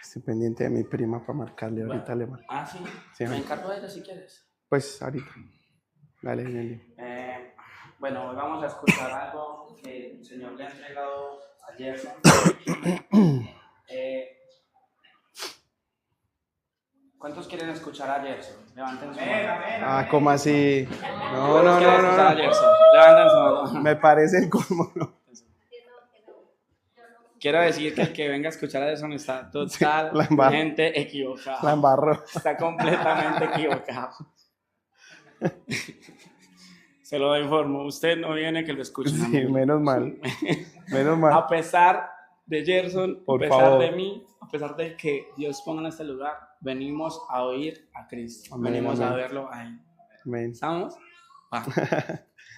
Estoy pendiente de mi prima para marcarle, Bueno. ahorita le marco. Ah, sí. Sí, Me encargo de ella si quieres. pues ahorita. Dale, Nelly. Bueno, hoy vamos a escuchar algo que el Señor le ha entregado a Gerson. ¿Cuántos quieren escuchar a Gerson? Levanten su mano. ¿Cómo así? No. Escuchar a Gerson? Levanten su mano. Me parece el colmo, ¿no? Quiero decir que el que venga a escuchar a Gerson está la totalmente equivocado. La embarró. Está completamente equivocado. Se lo informo. Usted no viene que lo escuche. Sí, menos mal. Menos mal. A pesar de Gerson, Por a pesar favor. de mí, a pesar de que Dios ponga en este lugar, venimos a oír a Cristo. Amén, venimos amén. a verlo a Él. Amén. ¿Estamos?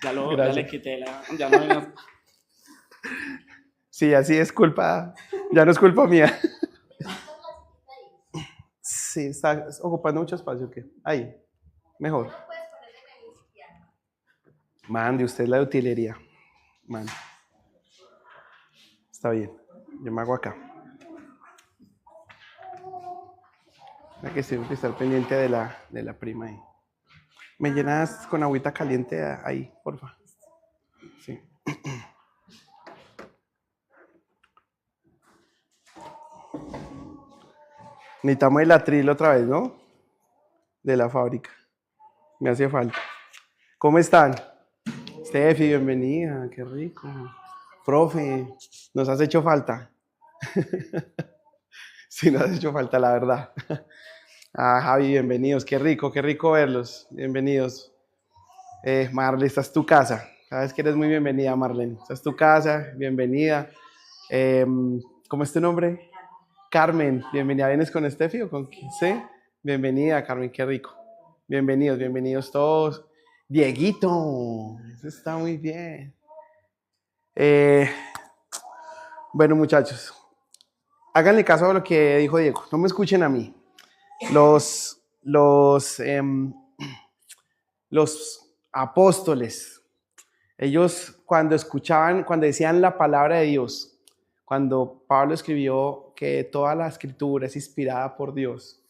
Ya Gracias. le quité ya no vino. Sí, así es culpa. Ya no es culpa mía. Sí, está ocupando mucho espacio. ¿Qué? Ahí. Mejor. Mande, usted es la de utilería. Mande. Está bien. Yo me hago acá. Hay que tengo que estar pendiente de la prima ahí. ¿Me llenas con agüita caliente ahí, porfa? Sí. Necesitamos el atril otra vez, ¿no? De la fábrica. Me hace falta. ¿Cómo están? Steffi, bienvenida. Qué rico. Profe, nos has hecho falta. Sí, nos has hecho falta, la verdad. Javi, bienvenidos. Qué rico verlos. Bienvenidos. Marlene, esta es tu casa. Sabes que eres muy bienvenida, Marlene. Esta es tu casa, bienvenida. ¿Cómo es tu nombre? Carmen, bienvenida. ¿Vienes con Steffi o con quién? ¿Sí? Bienvenida, Carmen, qué rico. Bienvenidos todos. Dieguito, eso está muy bien. Bueno, muchachos, háganle caso a lo que dijo Diego. No me escuchen a mí. Los apóstoles, ellos cuando decían la palabra de Dios, cuando Pablo escribió que toda la escritura es inspirada por Dios,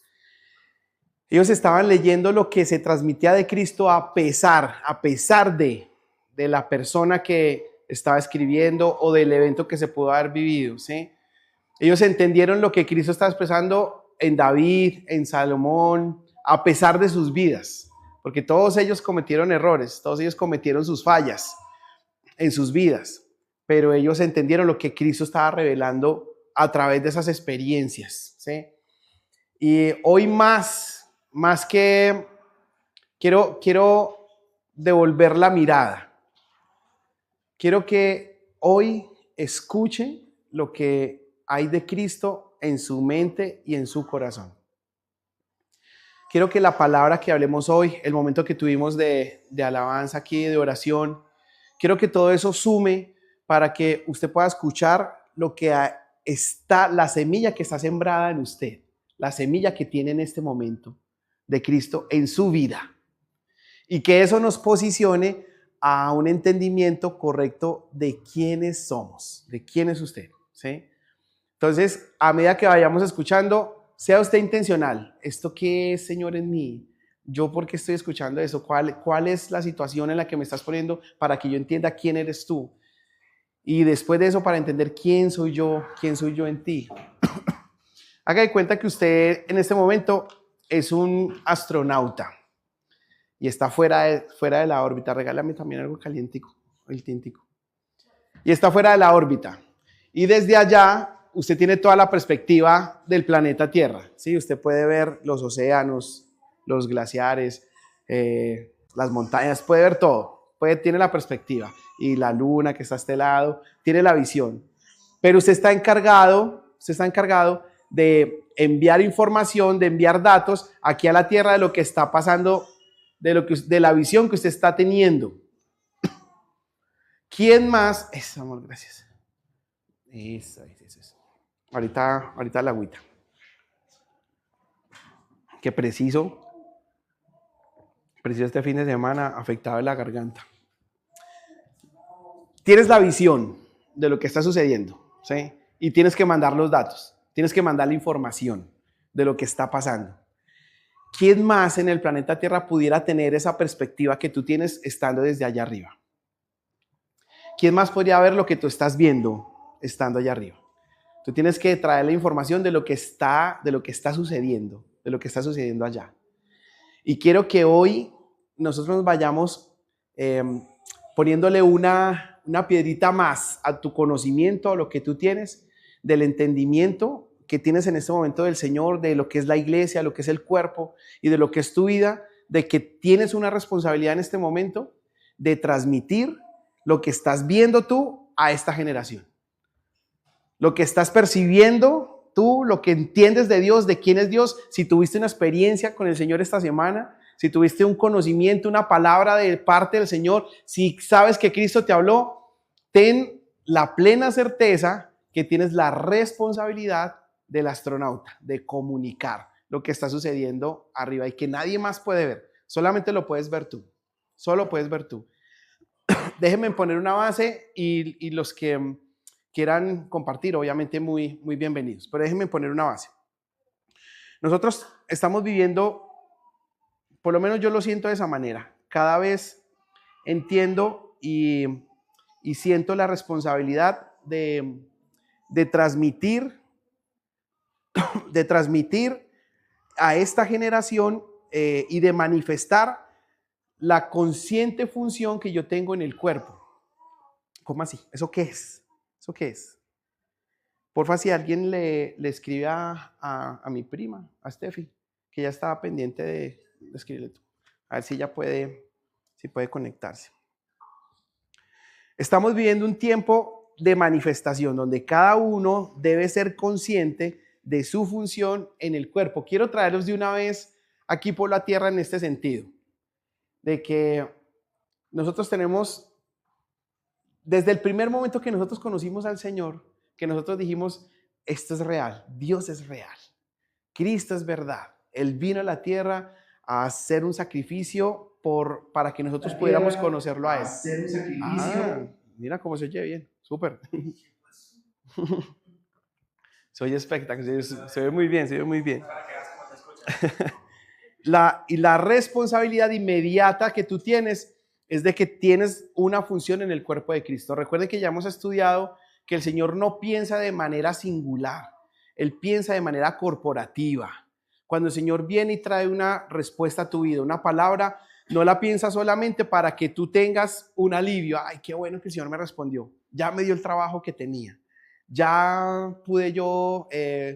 ellos estaban leyendo lo que se transmitía de Cristo a pesar de la persona que estaba escribiendo o del evento que se pudo haber vivido, ¿sí? Ellos entendieron lo que Cristo estaba expresando en David, en Salomón, a pesar de sus vidas, porque todos ellos cometieron errores, todos ellos cometieron sus fallas en sus vidas, pero ellos entendieron lo que Cristo estaba revelando a través de esas experiencias, ¿sí? Y hoy más que quiero devolver la mirada. Quiero que hoy escuchen lo que hay de Cristo en su mente y en su corazón. Quiero que la palabra que hablemos hoy, el momento que tuvimos de alabanza aquí, de oración, quiero que todo eso sume para que usted pueda escuchar lo que está, la semilla que está sembrada en usted, la semilla que tiene en este momento de Cristo en su vida. Y que eso nos posicione a un entendimiento correcto de quiénes somos, de quién es usted, ¿sí? Entonces, a medida que vayamos escuchando, sea usted intencional. ¿Esto qué es, Señor, en mí? ¿Yo por qué estoy escuchando eso? ¿Cuál es la situación en la que me estás poniendo para que yo entienda quién eres tú? Y después de eso, para entender quién soy yo en ti. Haga de cuenta que usted en este momento es un astronauta y está fuera de la órbita. Regálame también algo calientico, el tintico. Y está fuera de la órbita. Y desde allá usted tiene toda la perspectiva del planeta Tierra, ¿sí? Usted puede ver los océanos, los glaciares, las montañas, puede ver todo. Tiene la perspectiva. Y la luna que está a este lado, tiene la visión. Pero usted está encargado de enviar información, de enviar datos aquí a la Tierra de lo que está pasando, de la visión que usted está teniendo. ¿Quién más? Eso, amor, gracias. Eso. Ahorita la agüita. Que preciso este fin de semana afectado de la garganta. Tienes la visión de lo que está sucediendo, ¿sí? Y tienes que mandar los datos. Tienes que mandar la información de lo que está pasando. ¿Quién más en el planeta Tierra pudiera tener esa perspectiva que tú tienes estando desde allá arriba? ¿Quién más podría ver lo que tú estás viendo estando allá arriba? Tú tienes que traer la información de lo que está sucediendo, de lo que está sucediendo allá. Y quiero que hoy nosotros nos vayamos poniéndole una piedrita más a tu conocimiento, a lo que tú tienes, del entendimiento que tienes en este momento del Señor, de lo que es la iglesia, lo que es el cuerpo y de lo que es tu vida, de que tienes una responsabilidad en este momento de transmitir lo que estás viendo tú a esta generación. Lo que estás percibiendo tú, lo que entiendes de Dios, de quién es Dios, si tuviste una experiencia con el Señor esta semana, si tuviste un conocimiento, una palabra de parte del Señor, si sabes que Cristo te habló, ten la plena certeza que tienes la responsabilidad del astronauta, de comunicar lo que está sucediendo arriba y que nadie más puede ver, solamente lo puedes ver tú, solo puedes ver tú. Déjenme poner una base y los que quieran compartir, obviamente muy, muy bienvenidos, pero déjenme poner una base. Nosotros estamos viviendo, por lo menos yo lo siento de esa manera, cada vez entiendo y siento la responsabilidad de transmitir a esta generación y de manifestar la consciente función que yo tengo en el cuerpo. ¿Cómo así? ¿Eso qué es? ¿Eso qué es? Porfa, si alguien le escribe a mi prima, a Steffi, que ya estaba pendiente de escribirle tú. A ver si ella puede conectarse. Estamos viviendo un tiempo de manifestación donde cada uno debe ser consciente de su función en el cuerpo. Quiero traerlos de una vez aquí por la tierra en este sentido, de que nosotros tenemos, desde el primer momento que nosotros conocimos al Señor, que nosotros dijimos, esto es real, Dios es real, Cristo es verdad. Él vino a la tierra a hacer un sacrificio para que nosotros pudiéramos conocerlo a Él. Hacer un sacrificio. Mira cómo se oye bien, súper. Se oye espectacular, se ve muy bien, se ve muy bien. Para que veas cómo te escuchas. La responsabilidad inmediata que tú tienes es de que tienes una función en el cuerpo de Cristo. Recuerden que ya hemos estudiado que el Señor no piensa de manera singular, Él piensa de manera corporativa. Cuando el Señor viene y trae una respuesta a tu vida, una palabra, no la piensa solamente para que tú tengas un alivio. Ay, qué bueno que el Señor me respondió, ya me dio el trabajo que tenía, ya pude yo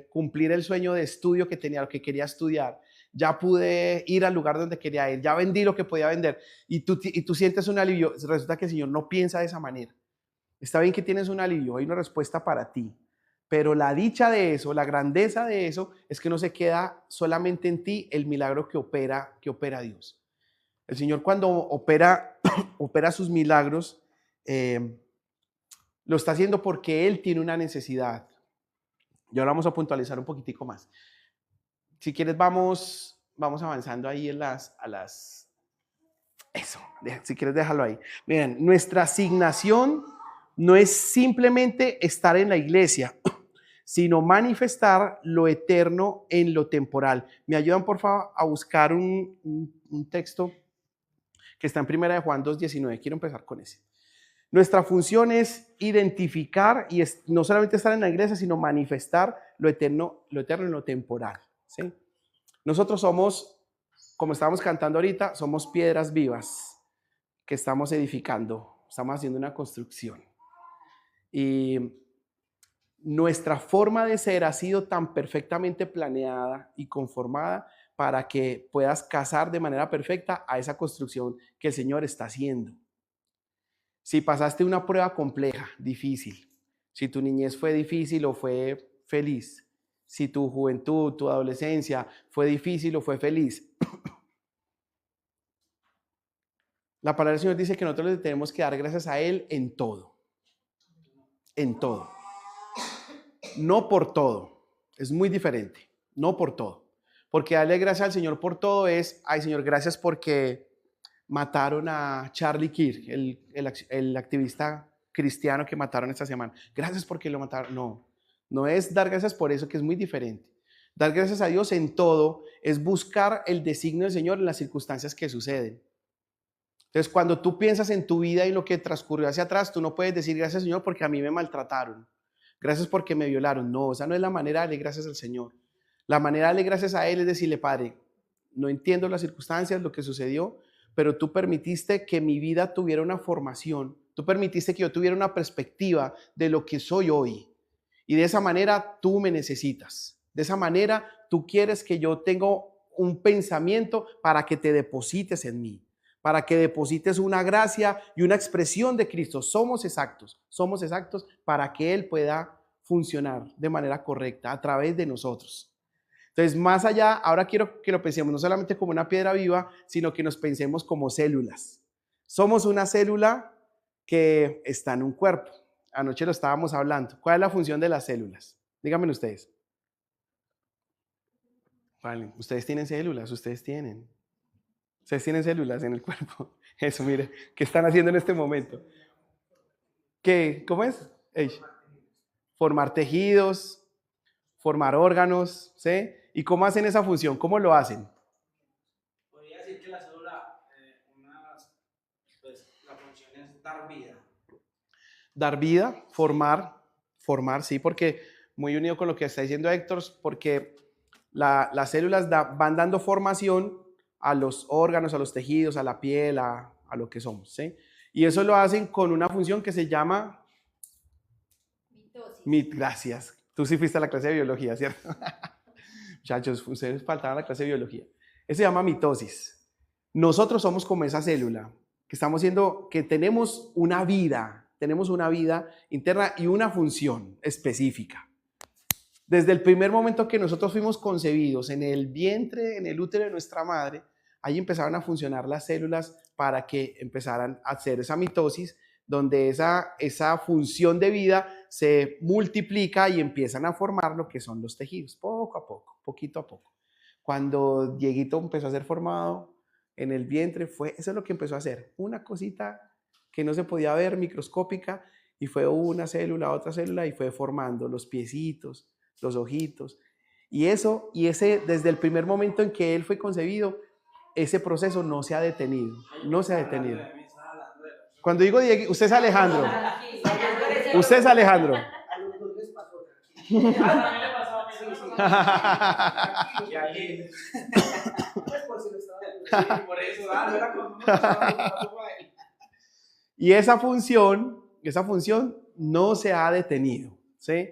cumplir el sueño de estudio que tenía, lo que quería estudiar. Ya pude ir al lugar donde quería ir, ya vendí lo que podía vender y tú sientes un alivio. Resulta que el Señor no piensa de esa manera. Está bien que tienes un alivio, hay una respuesta para ti, pero la dicha de eso, la grandeza de eso es que no se queda solamente en ti el milagro que opera Dios. El Señor cuando opera sus milagros, lo está haciendo porque Él tiene una necesidad. Y ahora vamos a puntualizar un poquitico más. Si quieres, vamos avanzando ahí eso, si quieres déjalo ahí. Miren, nuestra asignación no es simplemente estar en la iglesia, sino manifestar lo eterno en lo temporal. ¿Me ayudan, por favor, a buscar un texto que está en 1 Juan 2:19? Quiero empezar con ese. Nuestra función es identificar y no solamente estar en la iglesia, sino manifestar lo eterno en lo temporal. ¿Sí? Nosotros somos, como estábamos cantando ahorita, somos piedras vivas que estamos edificando, estamos haciendo una construcción. Y nuestra forma de ser ha sido tan perfectamente planeada y conformada para que puedas casar de manera perfecta a esa construcción que el Señor está haciendo. Si pasaste una prueba compleja, difícil, si tu niñez fue difícil o fue feliz, si tu juventud, tu adolescencia fue difícil o fue feliz, la palabra del Señor dice que nosotros le tenemos que dar gracias a Él en todo. En todo. No por todo. Es muy diferente. No por todo. Porque darle gracias al Señor por todo es, ay Señor, gracias porque mataron a Charlie Kirk, el activista cristiano que mataron esta semana. Gracias porque lo mataron. No. No es dar gracias por eso, que es muy diferente. Dar gracias a Dios en todo es buscar el designio del Señor en las circunstancias que suceden. Entonces, cuando tú piensas en tu vida y lo que transcurrió hacia atrás, tú no puedes decir gracias, Señor, porque a mí me maltrataron. Gracias porque me violaron. No, esa no es la manera de darle gracias al Señor. La manera de darle gracias a Él es decirle, Padre, no entiendo las circunstancias, lo que sucedió, pero tú permitiste que mi vida tuviera una formación. Tú permitiste que yo tuviera una perspectiva de lo que soy hoy. Y de esa manera tú me necesitas. De esa manera tú quieres que yo tenga un pensamiento para que te deposites en mí, para que deposites una gracia y una expresión de Cristo. Somos exactos para que Él pueda funcionar de manera correcta a través de nosotros. Entonces, más allá, ahora quiero que lo pensemos no solamente como una piedra viva, sino que nos pensemos como células. Somos una célula que está en un cuerpo. Anoche lo estábamos hablando. ¿Cuál es la función de las células? Díganme ustedes. Vale, ustedes tienen células, ustedes tienen células en el cuerpo. Eso, mire, ¿qué están haciendo en este momento? ¿Qué? ¿Cómo es? Formar tejidos, formar órganos, ¿sí? ¿Y cómo hacen esa función? ¿Cómo lo hacen? Podría decir que la célula, la función es dar vida. Dar vida, formar, sí, porque muy unido con lo que está diciendo Héctor, porque las células van dando formación a los órganos, a los tejidos, a la piel, a lo que somos, ¿sí? Y eso lo hacen con una función que se llama mitosis. Gracias. Tú sí fuiste a la clase de biología, ¿cierto? Muchachos, ustedes faltaban a la clase de biología. Eso se llama mitosis. Nosotros somos como esa célula que estamos siendo, que tenemos una vida interna y una función específica. Desde el primer momento que nosotros fuimos concebidos en el vientre, en el útero de nuestra madre, ahí empezaron a funcionar las células para que empezaran a hacer esa mitosis, donde esa función de vida se multiplica y empiezan a formar lo que son los tejidos, poco a poco, poquito a poco. Cuando Dieguito empezó a ser formado en el vientre, eso es lo que empezó a hacer, una cosita que no se podía ver, microscópica, y fue una célula, otra célula, y fue formando los piecitos, los ojitos. Y ese, desde el primer momento en que él fue concebido, ese proceso no se ha detenido, no se ha detenido. Cuando digo Diego, usted es Alejandro. Usted es Alejandro. Y esa función no se ha detenido, ¿sí?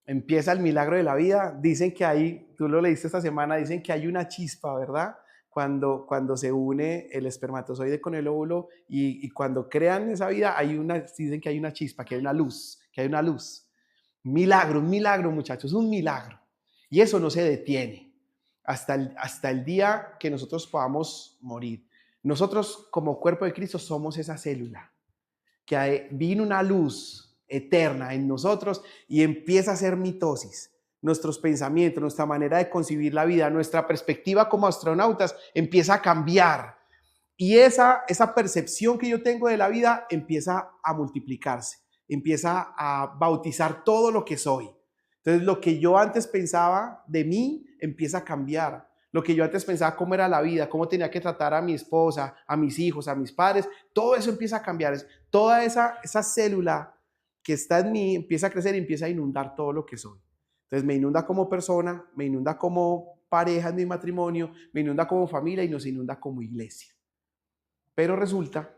Empieza el milagro de la vida. Dicen que hay, tú lo leíste esta semana, dicen que hay una chispa, ¿verdad? Cuando se une el espermatozoide con el óvulo y cuando crean esa vida, dicen que hay una chispa, que hay una luz, Un milagro, muchachos, un milagro. Y eso no se detiene hasta el día que nosotros podamos morir. Nosotros, como cuerpo de Cristo, somos esa célula que vino una luz eterna en nosotros y empieza a hacer mitosis. Nuestros pensamientos, nuestra manera de concebir la vida, nuestra perspectiva como astronautas empieza a cambiar. Y esa percepción que yo tengo de la vida empieza a multiplicarse, empieza a bautizar todo lo que soy. Entonces, lo que yo antes pensaba de mí empieza a cambiar. Lo que yo antes pensaba cómo era la vida, cómo tenía que tratar a mi esposa, a mis hijos, a mis padres, todo eso empieza a cambiar. Toda esa célula que está en mí empieza a crecer y empieza a inundar todo lo que soy. Entonces me inunda como persona, me inunda como pareja en mi matrimonio, me inunda como familia y nos inunda como iglesia. Pero resulta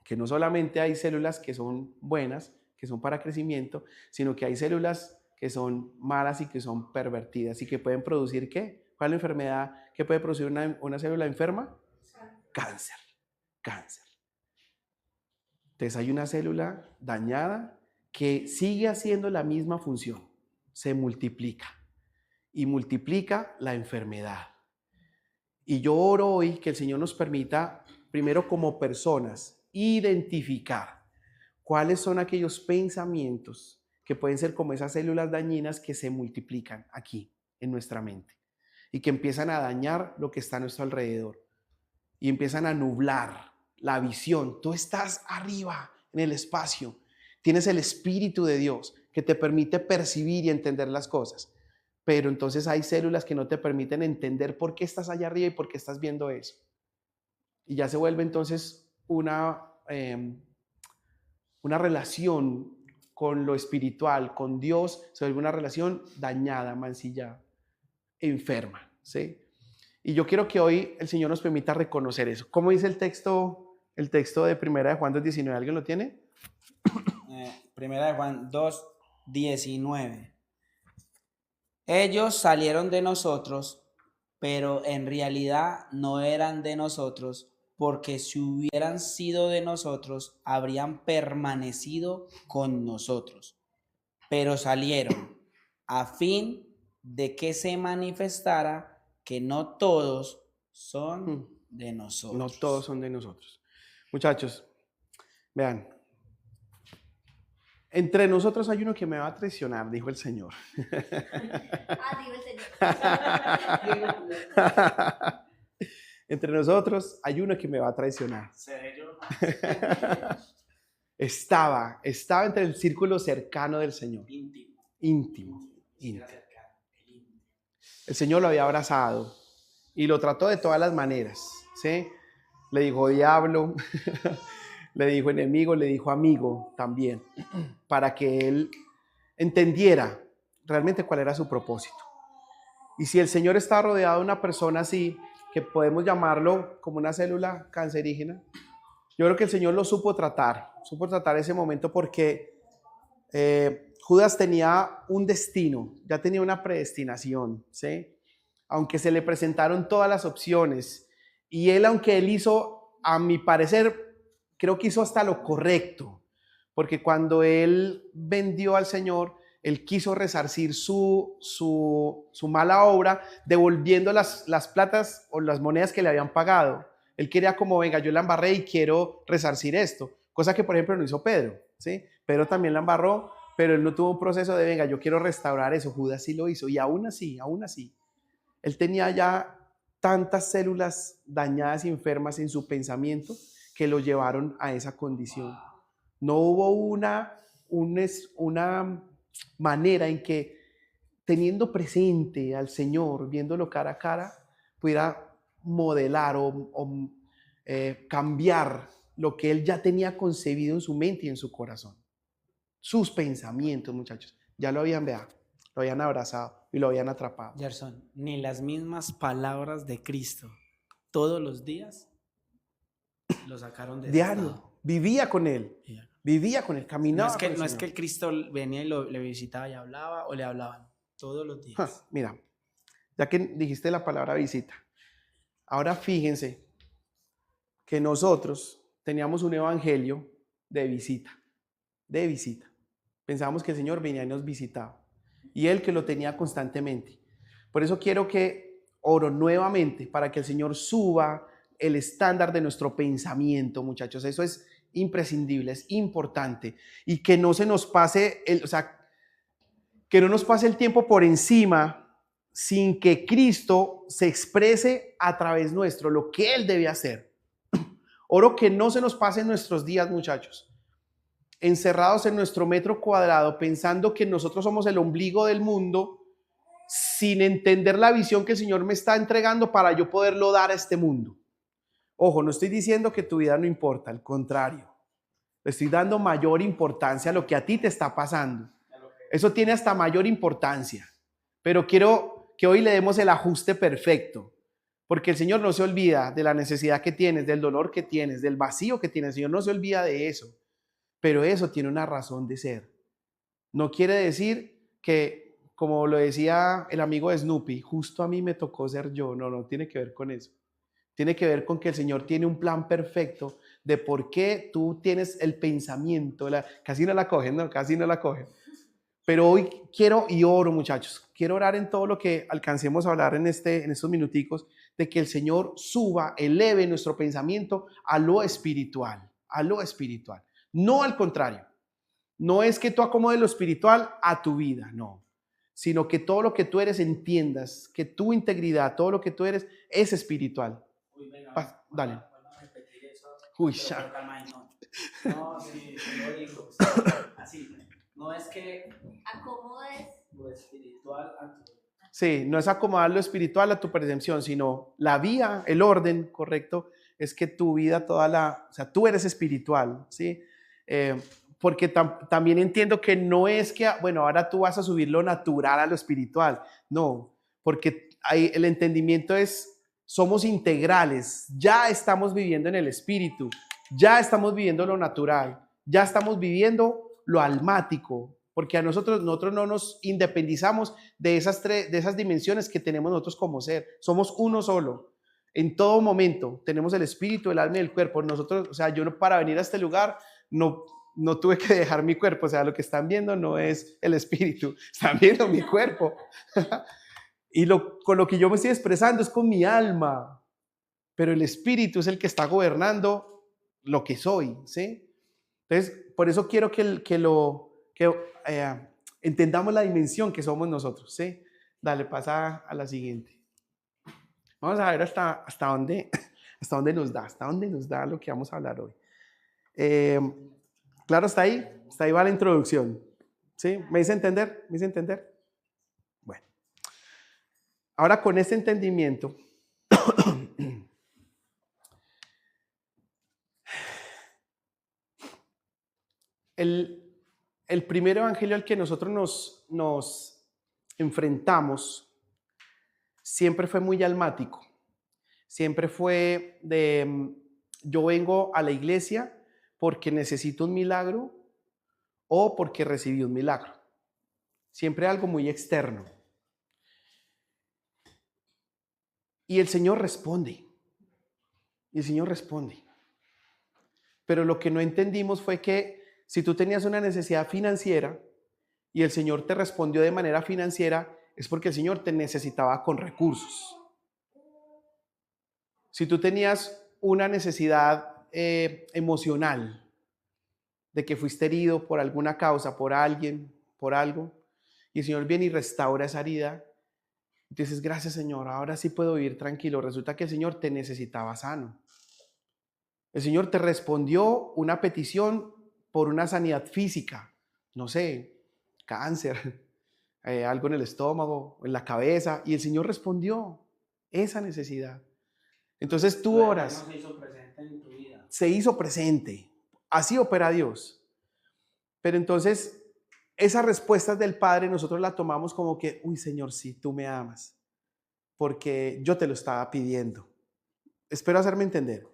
que no solamente hay células que son buenas, que son para crecimiento, sino que hay células que son malas y que son pervertidas y que pueden producir ¿qué? ¿Cuál es la enfermedad que puede producir una célula enferma? Cáncer. Entonces hay una célula dañada que sigue haciendo la misma función, se multiplica y multiplica la enfermedad. Y yo oro hoy que el Señor nos permita, primero como personas, identificar cuáles son aquellos pensamientos que pueden ser como esas células dañinas que se multiplican aquí en nuestra mente y que empiezan a dañar lo que está a nuestro alrededor y empiezan a nublar la visión. Tú estás arriba en el espacio, tienes el Espíritu de Dios que te permite percibir y entender las cosas. Pero entonces hay células que no te permiten entender por qué estás allá arriba y por qué estás viendo eso. Y ya se vuelve entonces una relación con lo espiritual, con Dios, se vuelve una relación dañada, mancillada, enferma, ¿sí? Y yo quiero que hoy el Señor nos permita reconocer eso. ¿Cómo dice el texto de Primera de Juan 2:19? ¿Alguien lo tiene? Primera de Juan 2:19. Ellos salieron de nosotros, pero en realidad no eran de nosotros, porque si hubieran sido de nosotros, habrían permanecido con nosotros. Pero salieron a fin de que se manifestara que no todos son de nosotros. No todos son de nosotros. Muchachos, vean, entre nosotros hay uno que me va a traicionar, dijo el Señor. Dijo el Señor. Entre nosotros hay uno que me va a traicionar. ¿Seré yo? Estaba entre el círculo cercano del Señor. Íntimo. El Señor lo había abrazado y lo trató de todas las maneras, ¿sí? Le dijo diablo, le dijo enemigo, le dijo amigo también, para que él entendiera realmente cuál era su propósito. Y si el Señor está rodeado de una persona así, que podemos llamarlo como una célula cancerígena, yo creo que el Señor lo supo tratar ese momento porque Judas tenía un destino, ya tenía una predestinación, ¿sí? Aunque se le presentaron todas las opciones y aunque él hizo, a mi parecer, creo que hizo hasta lo correcto, porque cuando él vendió al Señor, él quiso resarcir su mala obra devolviendo las platas o las monedas que le habían pagado. Él quería como, venga, yo la embarré y quiero resarcir esto, cosa que por ejemplo no hizo Pedro, ¿sí? Pedro también la embarró, pero él no tuvo un proceso de, venga, yo quiero restaurar eso. Judas sí lo hizo y aún así, él tenía ya tantas células dañadas y enfermas en su pensamiento que lo llevaron a esa condición. No hubo una manera en que, teniendo presente al Señor, viéndolo cara a cara, pudiera modelar o cambiar lo que él ya tenía concebido en su mente y en su corazón. Sus pensamientos, muchachos, ya lo habían abrazado y lo habían atrapado. Gerson, ni las mismas palabras de Cristo todos los días lo sacaron de diario, estado. vivía con él, caminaba con el no es Señor. que el Cristo venía y le visitaba y hablaba, o le hablaban todos los días. Mira, ya que dijiste la palabra visita, ahora fíjense que nosotros teníamos un evangelio de visita. Pensábamos que el Señor venía y nos visitaba y Él que lo tenía constantemente. Por eso quiero que oro nuevamente para que el Señor suba el estándar de nuestro pensamiento, muchachos. Eso es imprescindible, es importante, y que no se nos pase que no nos pase el tiempo por encima sin que Cristo se exprese a través nuestro, lo que Él debe hacer. Oro que no se nos pasen nuestros días, muchachos, encerrados en nuestro metro cuadrado, pensando que nosotros somos el ombligo del mundo, sin entender la visión que el Señor me está entregando para yo poderlo dar a este mundo. Ojo, no estoy diciendo que tu vida no importa, al contrario. Le estoy dando mayor importancia a lo que a ti te está pasando. Eso tiene hasta mayor importancia. Pero quiero que hoy le demos el ajuste perfecto, porque el Señor no se olvida de la necesidad que tienes, del dolor que tienes, del vacío que tienes. El Señor no se olvida de eso. Pero eso tiene una razón de ser. No quiere decir que, como lo decía el amigo de Snoopy, justo a mí me tocó ser yo. No tiene que ver con eso. Tiene que ver con que el Señor tiene un plan perfecto de por qué tú tienes el pensamiento. Casi no la cogen, ¿no? Casi no la cogen. Pero hoy quiero y oro, muchachos. Quiero orar en todo lo que alcancemos a hablar en estos minuticos, de que el Señor suba, eleve nuestro pensamiento a lo espiritual. No al contrario. No es que tú acomodes lo espiritual a tu vida, no. Sino que todo lo que tú eres entiendas, que tu integridad, todo lo que tú eres es espiritual. Uy, venga, Dale. vamos a repetir eso. Uy, Pero ya. calma ahí, no. No, sí, lo digo. Así. No es que Acomodes. lo espiritual a tu... Sí, no es acomodar lo espiritual a tu percepción, sino la vía, el orden correcto, es que tu vida o sea, tú eres espiritual, ¿sí? Porque también entiendo que no es que, bueno, ahora tú vas a subir lo natural a lo espiritual, no, porque el entendimiento es, somos integrales, ya estamos viviendo en el espíritu, ya estamos viviendo lo natural, ya estamos viviendo lo almático, porque a nosotros no nos independizamos de esas dimensiones que tenemos nosotros como ser. Somos uno solo. En todo momento tenemos el espíritu, el alma y el cuerpo. Nosotros, o sea, yo para venir a este lugar no tuve que dejar mi cuerpo. O sea, lo que están viendo no es el espíritu, están viendo mi cuerpo. Y con lo que yo me estoy expresando es con mi alma. Pero el espíritu es el que está gobernando lo que soy, ¿sí? Entonces, por eso quiero que entendamos la dimensión que somos nosotros, ¿sí? Dale, pasa a la siguiente. Vamos a ver hasta dónde hasta dónde nos da lo que vamos a hablar hoy. Claro, hasta ahí va la introducción, ¿sí? ¿Me hice entender? ¿Me hice entender? Bueno, ahora con este entendimiento, el primer evangelio al que nosotros nos enfrentamos siempre fue muy almático. Siempre fue yo vengo a la iglesia porque necesito un milagro o porque recibí un milagro. Siempre algo muy externo. Y el Señor responde. Y el Señor responde. Pero lo que no entendimos fue que si tú tenías una necesidad financiera y el Señor te respondió de manera financiera, es porque el Señor te necesitaba con recursos. Si tú tenías una necesidad emocional, de que fuiste herido por alguna causa, por alguien, por algo, y el Señor viene y restaura esa herida, y dices, gracias Señor, ahora sí puedo vivir tranquilo. Resulta que el Señor te necesitaba sano. El Señor te respondió una petición por una sanidad física, no sé, cáncer, algo en el estómago, en la cabeza, y el Señor respondió esa necesidad. Entonces tú oras. Se hizo presente en tu vida. Se hizo presente. Así opera Dios. Pero entonces, esas respuestas del Padre nosotros las tomamos como que, uy Señor, sí, tú me amas, porque yo te lo estaba pidiendo. Espero hacerme entender.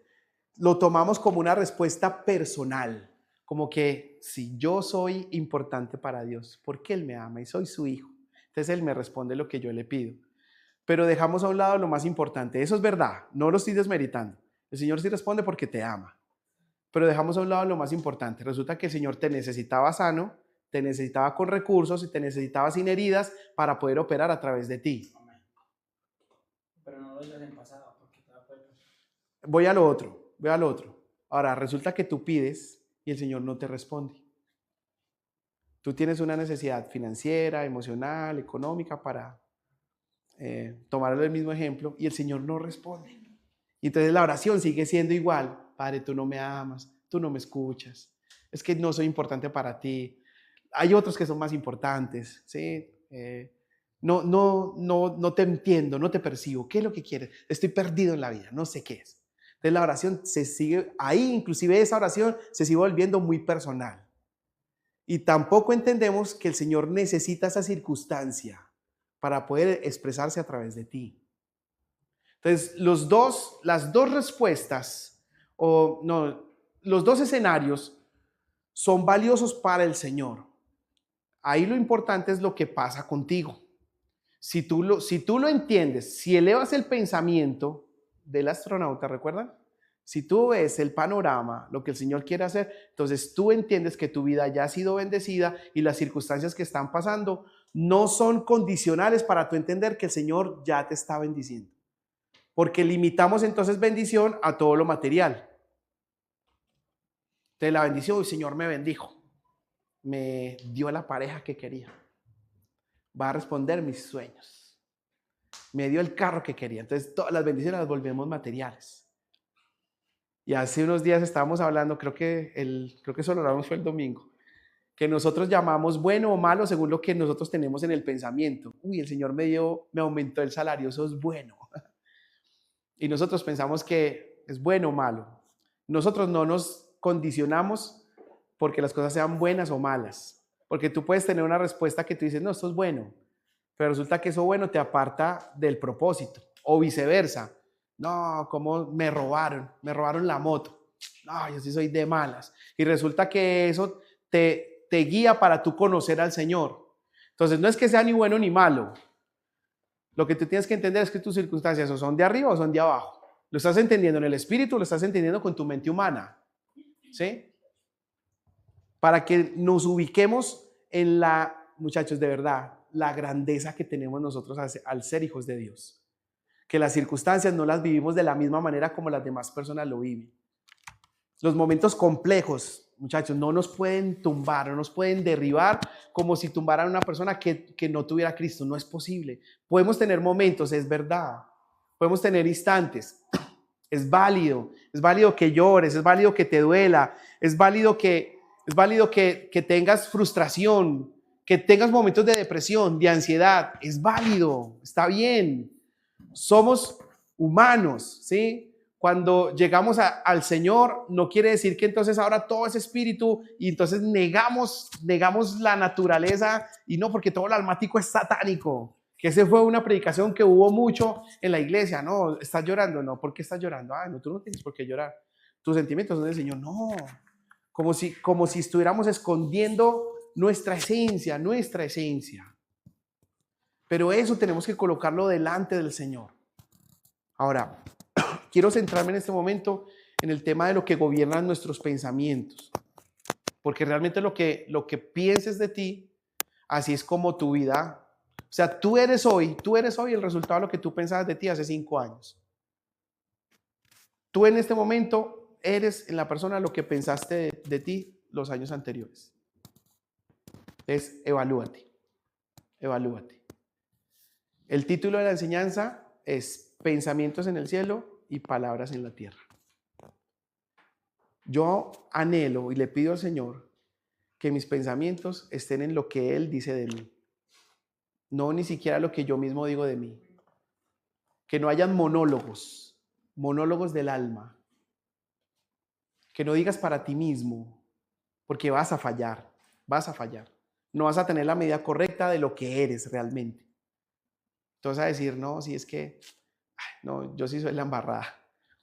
Lo tomamos como una respuesta personal, como que si yo soy importante para Dios, porque Él me ama y soy su hijo. Entonces Él me responde lo que yo le pido. Pero dejamos a un lado lo más importante. Eso es verdad, no lo estoy desmeritando. El Señor sí responde porque te ama. Pero dejamos a un lado lo más importante. Resulta que el Señor te necesitaba sano, te necesitaba con recursos y te necesitaba sin heridas para poder operar a través de ti. Pero no lo digas en pasado, porque te da cuenta. Voy a lo otro. Ahora, resulta que tú pides y el Señor no te responde. Tú tienes una necesidad financiera, emocional, económica para tomarle el mismo ejemplo y el Señor no responde. Y entonces la oración sigue siendo igual. Padre, tú no me amas, tú no me escuchas. Es que no soy importante para ti. Hay otros que son más importantes, ¿sí? No te entiendo, no te percibo. ¿Qué es lo que quieres? Estoy perdido en la vida, no sé qué es. Entonces la oración se sigue, ahí inclusive esa oración se sigue volviendo muy personal. Y tampoco entendemos que el Señor necesita esa circunstancia para poder expresarse a través de ti. Entonces, las dos respuestas, los dos escenarios son valiosos para el Señor. Ahí lo importante es lo que pasa contigo. Si tú lo entiendes, si elevas el pensamiento del astronauta, ¿recuerdan? Si tú ves el panorama, lo que el Señor quiere hacer, entonces tú entiendes que tu vida ya ha sido bendecida y las circunstancias que están pasando no son condicionales para tú entender que el Señor ya te está bendiciendo. Porque limitamos entonces bendición a todo lo material. Entonces la bendición, el Señor me bendijo, me dio la pareja que quería, va a responder mis sueños, me dio el carro que quería. Entonces todas las bendiciones las volvemos materiales. Y hace unos días estábamos hablando, creo que eso lo hablamos fue el domingo, que nosotros llamamos bueno o malo según lo que nosotros tenemos en el pensamiento. Uy, el Señor me aumentó el salario, eso es bueno. Y nosotros pensamos que es bueno o malo. Nosotros no nos condicionamos porque las cosas sean buenas o malas. Porque tú puedes tener una respuesta que tú dices, no, esto es bueno, pero resulta que eso bueno te aparta del propósito. O viceversa. No, ¿cómo me robaron? Me robaron la moto. No, yo sí soy de malas. Y resulta que eso te guía para tú conocer al Señor. Entonces, no es que sea ni bueno ni malo. Lo que tú tienes que entender es que tus circunstancias o son de arriba o son de abajo. ¿Lo estás entendiendo en el espíritu o lo estás entendiendo con tu mente humana? ¿Sí? Para que nos ubiquemos en muchachos, de verdad, la grandeza que tenemos nosotros al ser hijos de Dios. Que las circunstancias no las vivimos de la misma manera como las demás personas lo viven. Los momentos complejos, muchachos, no nos pueden tumbar, no nos pueden derribar como si tumbaran a una persona que no tuviera a Cristo. No es posible. Podemos tener momentos, es verdad. Podemos tener instantes. Es válido que llores, es válido que te duela, es válido que tengas frustración, que tengas momentos de depresión, de ansiedad. Es válido, está bien. Somos humanos, ¿sí? Cuando llegamos al Señor, no quiere decir que entonces ahora todo es espíritu y entonces negamos la naturaleza y no, porque todo lo almático es satánico. Que esa fue una predicación que hubo mucho en la iglesia. No, ¿estás llorando? No, ¿por qué estás llorando? Ah, no, tú no tienes por qué llorar. Tus sentimientos son del Señor. No, como si estuviéramos escondiendo nuestra esencia. Pero eso tenemos que colocarlo delante del Señor. Ahora, quiero centrarme en este momento en el tema de lo que gobiernan nuestros pensamientos. Porque realmente lo que pienses de ti, así es como tu vida. O sea, tú eres hoy el resultado de lo que tú pensabas de ti hace 5 años. Tú en este momento eres en la persona lo que pensaste de ti los años anteriores. Evalúate. El título de la enseñanza es Pensamientos en el cielo y palabras en la tierra. Yo anhelo y le pido al Señor que mis pensamientos estén en lo que Él dice de mí. No ni siquiera lo que yo mismo digo de mí. Que no hayan monólogos del alma. Que no digas para ti mismo, porque vas a fallar. No vas a tener la medida correcta de lo que eres realmente. Entonces vas a decir, no, si es que, no, yo sí soy la embarrada.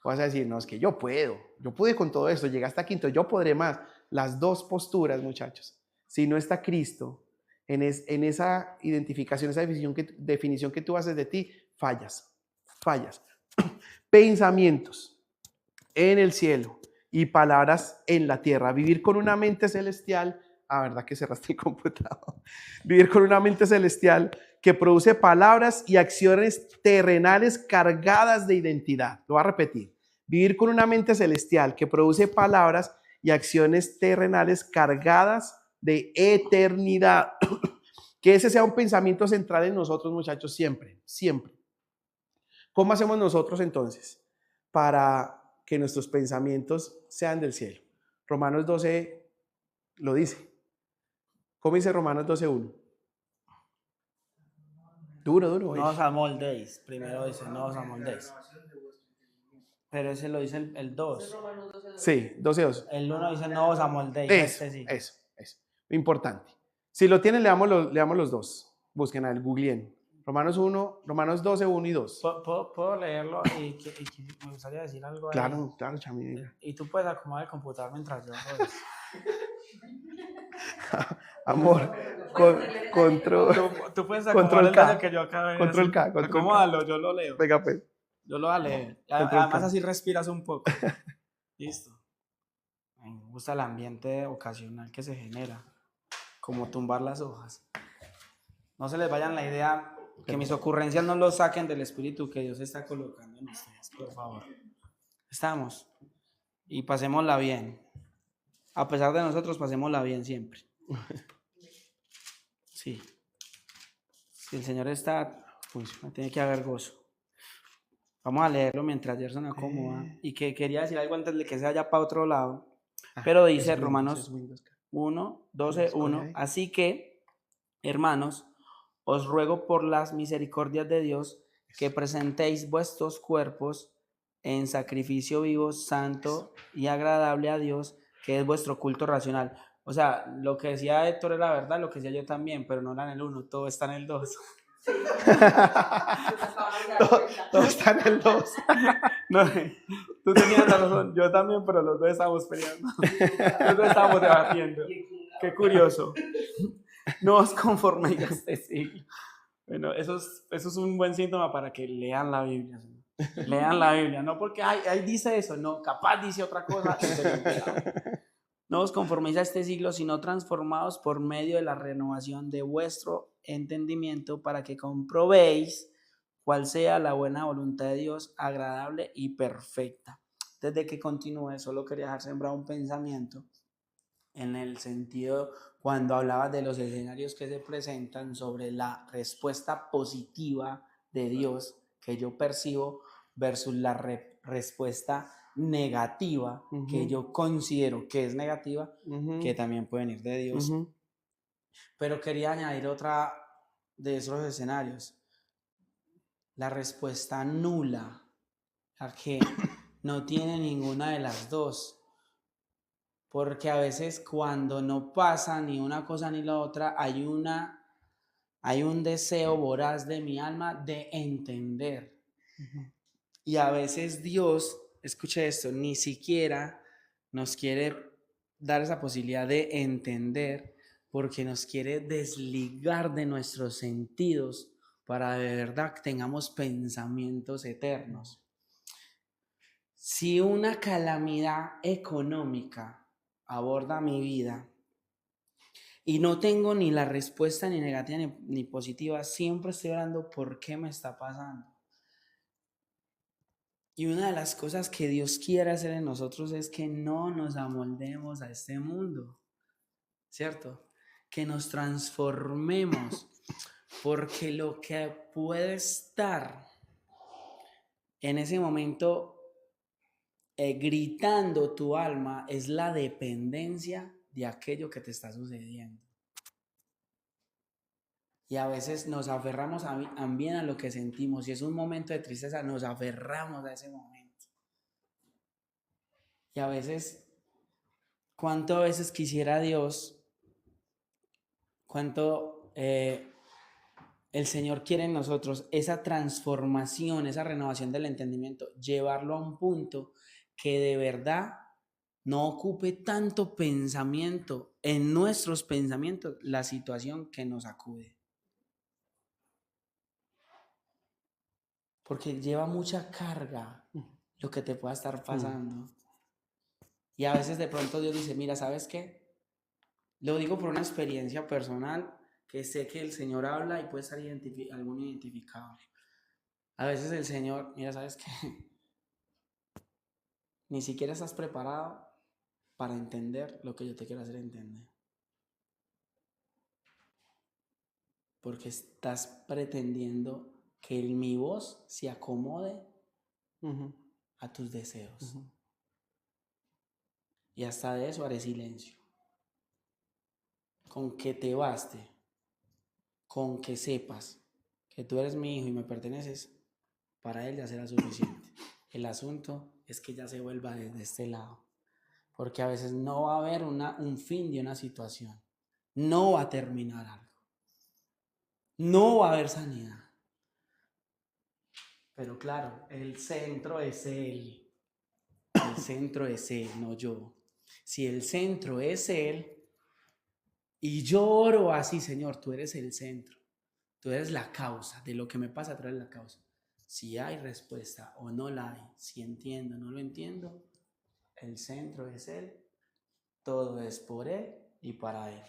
O vas a decir, no, es que yo pude con todo esto, llegué hasta quinto, yo podré más. Las dos posturas, muchachos. Si no está Cristo en esa identificación, esa definición que tú haces de ti, fallas. Pensamientos en el cielo y palabras en la tierra. Vivir con una mente celestial. ¿Verdad que cerraste el computador? Vivir con una mente celestial que produce palabras y acciones terrenales cargadas de identidad. Lo voy a repetir. Vivir con una mente celestial que produce palabras y acciones terrenales cargadas de eternidad. Que ese sea un pensamiento central en nosotros, muchachos, siempre. ¿Cómo hacemos nosotros entonces para que nuestros pensamientos sean del cielo? Romanos 12 lo dice. ¿Cómo dice Romanos 12:1? Duro. No os amoldéis. Primero dice, no os amoldéis. Pero ese lo dice el 2. Sí, 12:2. El 1 dice, no os amoldéis. Eso. Importante. Si lo tienen, leamos los dos. Busquen a él, googleen. Romanos 12:1 y 2. ¿Puedo leerlo? Y me gustaría decir algo ahí. Claro, Chami. Y tú puedes acomodar el computador mientras yo hago eso. Amor, control. Tú puedes acomodar el daño que yo acabé de Control hacer. K. Acomódalo, yo lo leo. Venga, pues. Yo lo voy a leer. Control Además K. así respiras un poco. Listo. Me gusta el ambiente ocasional que se genera. Como tumbar las hojas. No se les vayan la idea, que mis ocurrencias no lo saquen del espíritu que Dios está colocando en ustedes, por favor. Estamos. Y pasémosla bien. A pesar de nosotros, pasémosla bien siempre. Sí. Si el Señor está, pues tiene que haber gozo. Vamos a leerlo mientras Gerson acomoda. Y que quería decir algo antes de que se vaya para otro lado. Pero dice Romanos 12:1. Ok. Así que, hermanos, os ruego por las misericordias de Dios que presentéis vuestros cuerpos en sacrificio vivo, santo y agradable a Dios, que es vuestro culto racional. O sea, lo que decía Héctor es la verdad, lo que decía yo también, pero no era en el 1, todo está en el 2. Todo está en el 2. No, tú tenías la razón, yo también, pero los dos estábamos peleando. Los dos estábamos debatiendo. Qué curioso. No os conforméis a este siglo. Bueno, eso es un buen síntoma para que lean la Biblia. ¿Sí? Lean la Biblia, no porque ahí dice eso, no, capaz dice otra cosa. No os conforméis a este siglo, sino transformados por medio de la renovación de vuestro entendimiento para que comprobéis cuál sea la buena voluntad de Dios, agradable y perfecta. Desde que continúe, solo quería dejar sembrado un pensamiento en el sentido cuando hablabas de los escenarios que se presentan sobre la respuesta positiva de Dios que yo percibo versus la respuesta negativa que yo considero que es negativa, que también puede venir de Dios. Pero quería añadir otra de esos escenarios, la respuesta nula, la que no tiene ninguna de las dos. Porque a veces cuando no pasa ni una cosa ni la otra, hay un deseo voraz de mi alma de entender. Y a veces Dios, escuche esto, ni siquiera nos quiere dar esa posibilidad de entender porque nos quiere desligar de nuestros sentidos para de verdad tengamos pensamientos eternos. Si una calamidad económica aborda mi vida y no tengo ni la respuesta ni negativa ni positiva, siempre estoy orando por qué me está pasando. Y una de las cosas que Dios quiere hacer en nosotros es que no nos amoldemos a este mundo, ¿cierto? Que nos transformemos, porque lo que puede estar en ese momento gritando tu alma es la dependencia de aquello que te está sucediendo. Y a veces nos aferramos también a lo que sentimos. Si es un momento de tristeza, nos aferramos a ese momento. Y a veces, ¿cuántas veces quisiera Dios, cuánto el Señor quiere en nosotros esa transformación, esa renovación del entendimiento, llevarlo a un punto que de verdad no ocupe tanto pensamiento en nuestros pensamientos la situación que nos acude? Porque lleva mucha carga lo que te pueda estar pasando. Y a veces de pronto Dios dice, mira, ¿sabes qué? Lo digo por una experiencia personal que sé que el Señor habla y puede estar algún identificado. A veces el Señor, mira, ¿sabes qué? Ni siquiera estás preparado para entender lo que yo te quiero hacer entender. Porque estás pretendiendo que mi voz se acomode a tus deseos. Y hasta de eso haré silencio. Con que te baste, con que sepas que tú eres mi hijo y me perteneces, para él ya será suficiente. El asunto es que ya se vuelva desde este lado. Porque a veces no va a haber un fin de una situación. No va a terminar algo. No va a haber sanidad. Pero claro, el centro es él. El centro es él, no yo. Si el centro es él, y yo oro así, Señor, tú eres el centro. Tú eres la causa de lo que me pasa, tú eres la causa. Si hay respuesta o no la hay, si entiendo o no lo entiendo, el centro es él, todo es por él y para él.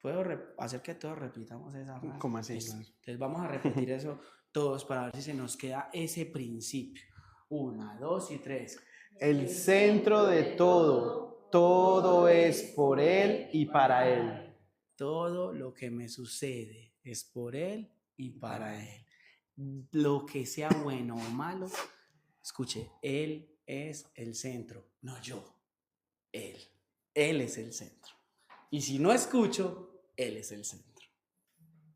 Puedo hacer que todos repitamos esa frase. ¿Cómo así? Entonces vamos a repetir eso todos para ver si se nos queda ese principio. 1, 2 y 3. El centro de todo es por él y para él. Todo lo que me sucede es por él y para él. Lo que sea bueno o malo, escuche, él es el centro, no yo. Él es el centro. Y si no escucho, Él es el centro.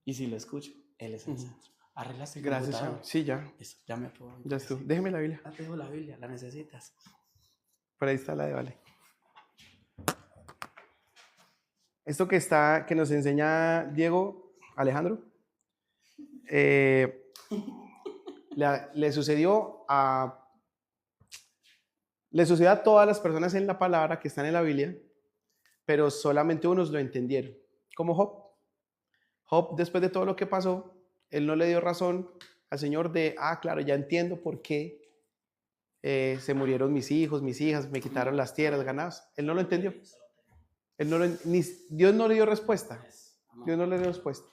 Y si lo escucho, Él es el centro. Arreglaste el Gracias, computador. Chao. Sí, ya. Eso, ya me puedo. Ya estuvo. Déjeme la Biblia. Ya tengo la Biblia, la necesitas. Por ahí está la de Vale. Esto que nos enseña Diego, Alejandro, le sucedió a todas las personas en la palabra que están en la Biblia, pero solamente unos lo entendieron, como Job. Job, después de todo lo que pasó, él no le dio razón al Señor de, claro, ya entiendo por qué se murieron mis hijos, mis hijas, me quitaron las tierras ganadas. Él no lo entendió. Dios no le dio respuesta. Dios no le dio respuesta.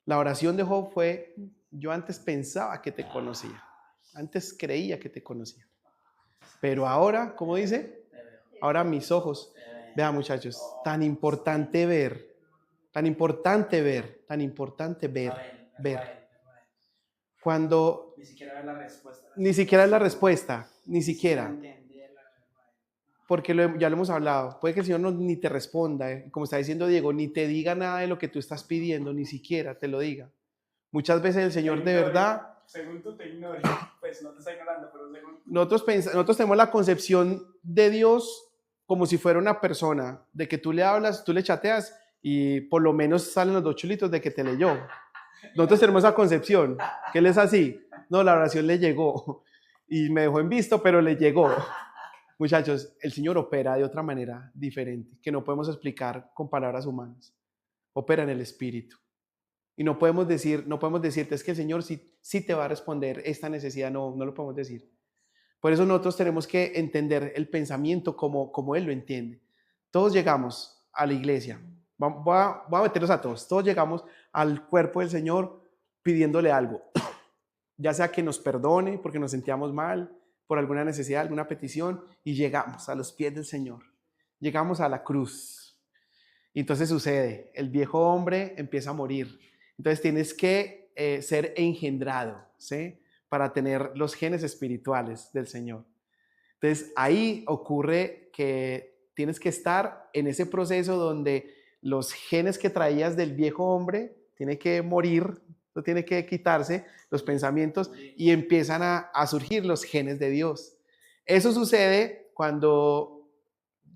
La oración de Job fue, yo antes pensaba que te conocía, antes creía que te conocía, pero ahora, ¿cómo dice? Ahora mis ojos. Vean, muchachos, tan importante ver. Cuando Ni siquiera ver la respuesta. ni siquiera es la respuesta, ni siquiera. Porque ya lo hemos hablado. Puede que el Señor ni te responda, como está diciendo Diego, ni te diga nada de lo que tú estás pidiendo, ni siquiera te lo diga. Muchas veces el Señor de verdad... Según tú te ignores, pues no te está ignorando, pero según... Nosotros tenemos la concepción de Dios como si fuera una persona, de que tú le hablas, tú le chateas y por lo menos salen los 2 chulitos de que te leyó. Nosotros tenemos esa concepción, que Él es así. No, la oración le llegó y me dejó en visto, pero le llegó. Muchachos, el Señor opera de otra manera diferente, que no podemos explicar con palabras humanas. Opera en el Espíritu. Y no podemos decirte, es que el Señor sí te va a responder esta necesidad. No lo podemos decir. Por eso nosotros tenemos que entender el pensamiento como Él lo entiende. Todos llegamos a la iglesia. Voy a meterlos a todos. Todos llegamos al cuerpo del Señor pidiéndole algo. Ya sea que nos perdone porque nos sentíamos mal, por alguna necesidad, alguna petición, y llegamos a los pies del Señor. Llegamos a la cruz. Y entonces sucede, el viejo hombre empieza a morir. Entonces tienes que ser engendrado, ¿sí? Para tener los genes espirituales del Señor. Entonces ahí ocurre que tienes que estar en ese proceso donde los genes que traías del viejo hombre tienen que morir, no tiene que quitarse los pensamientos y empiezan a surgir los genes de Dios. Eso sucede cuando,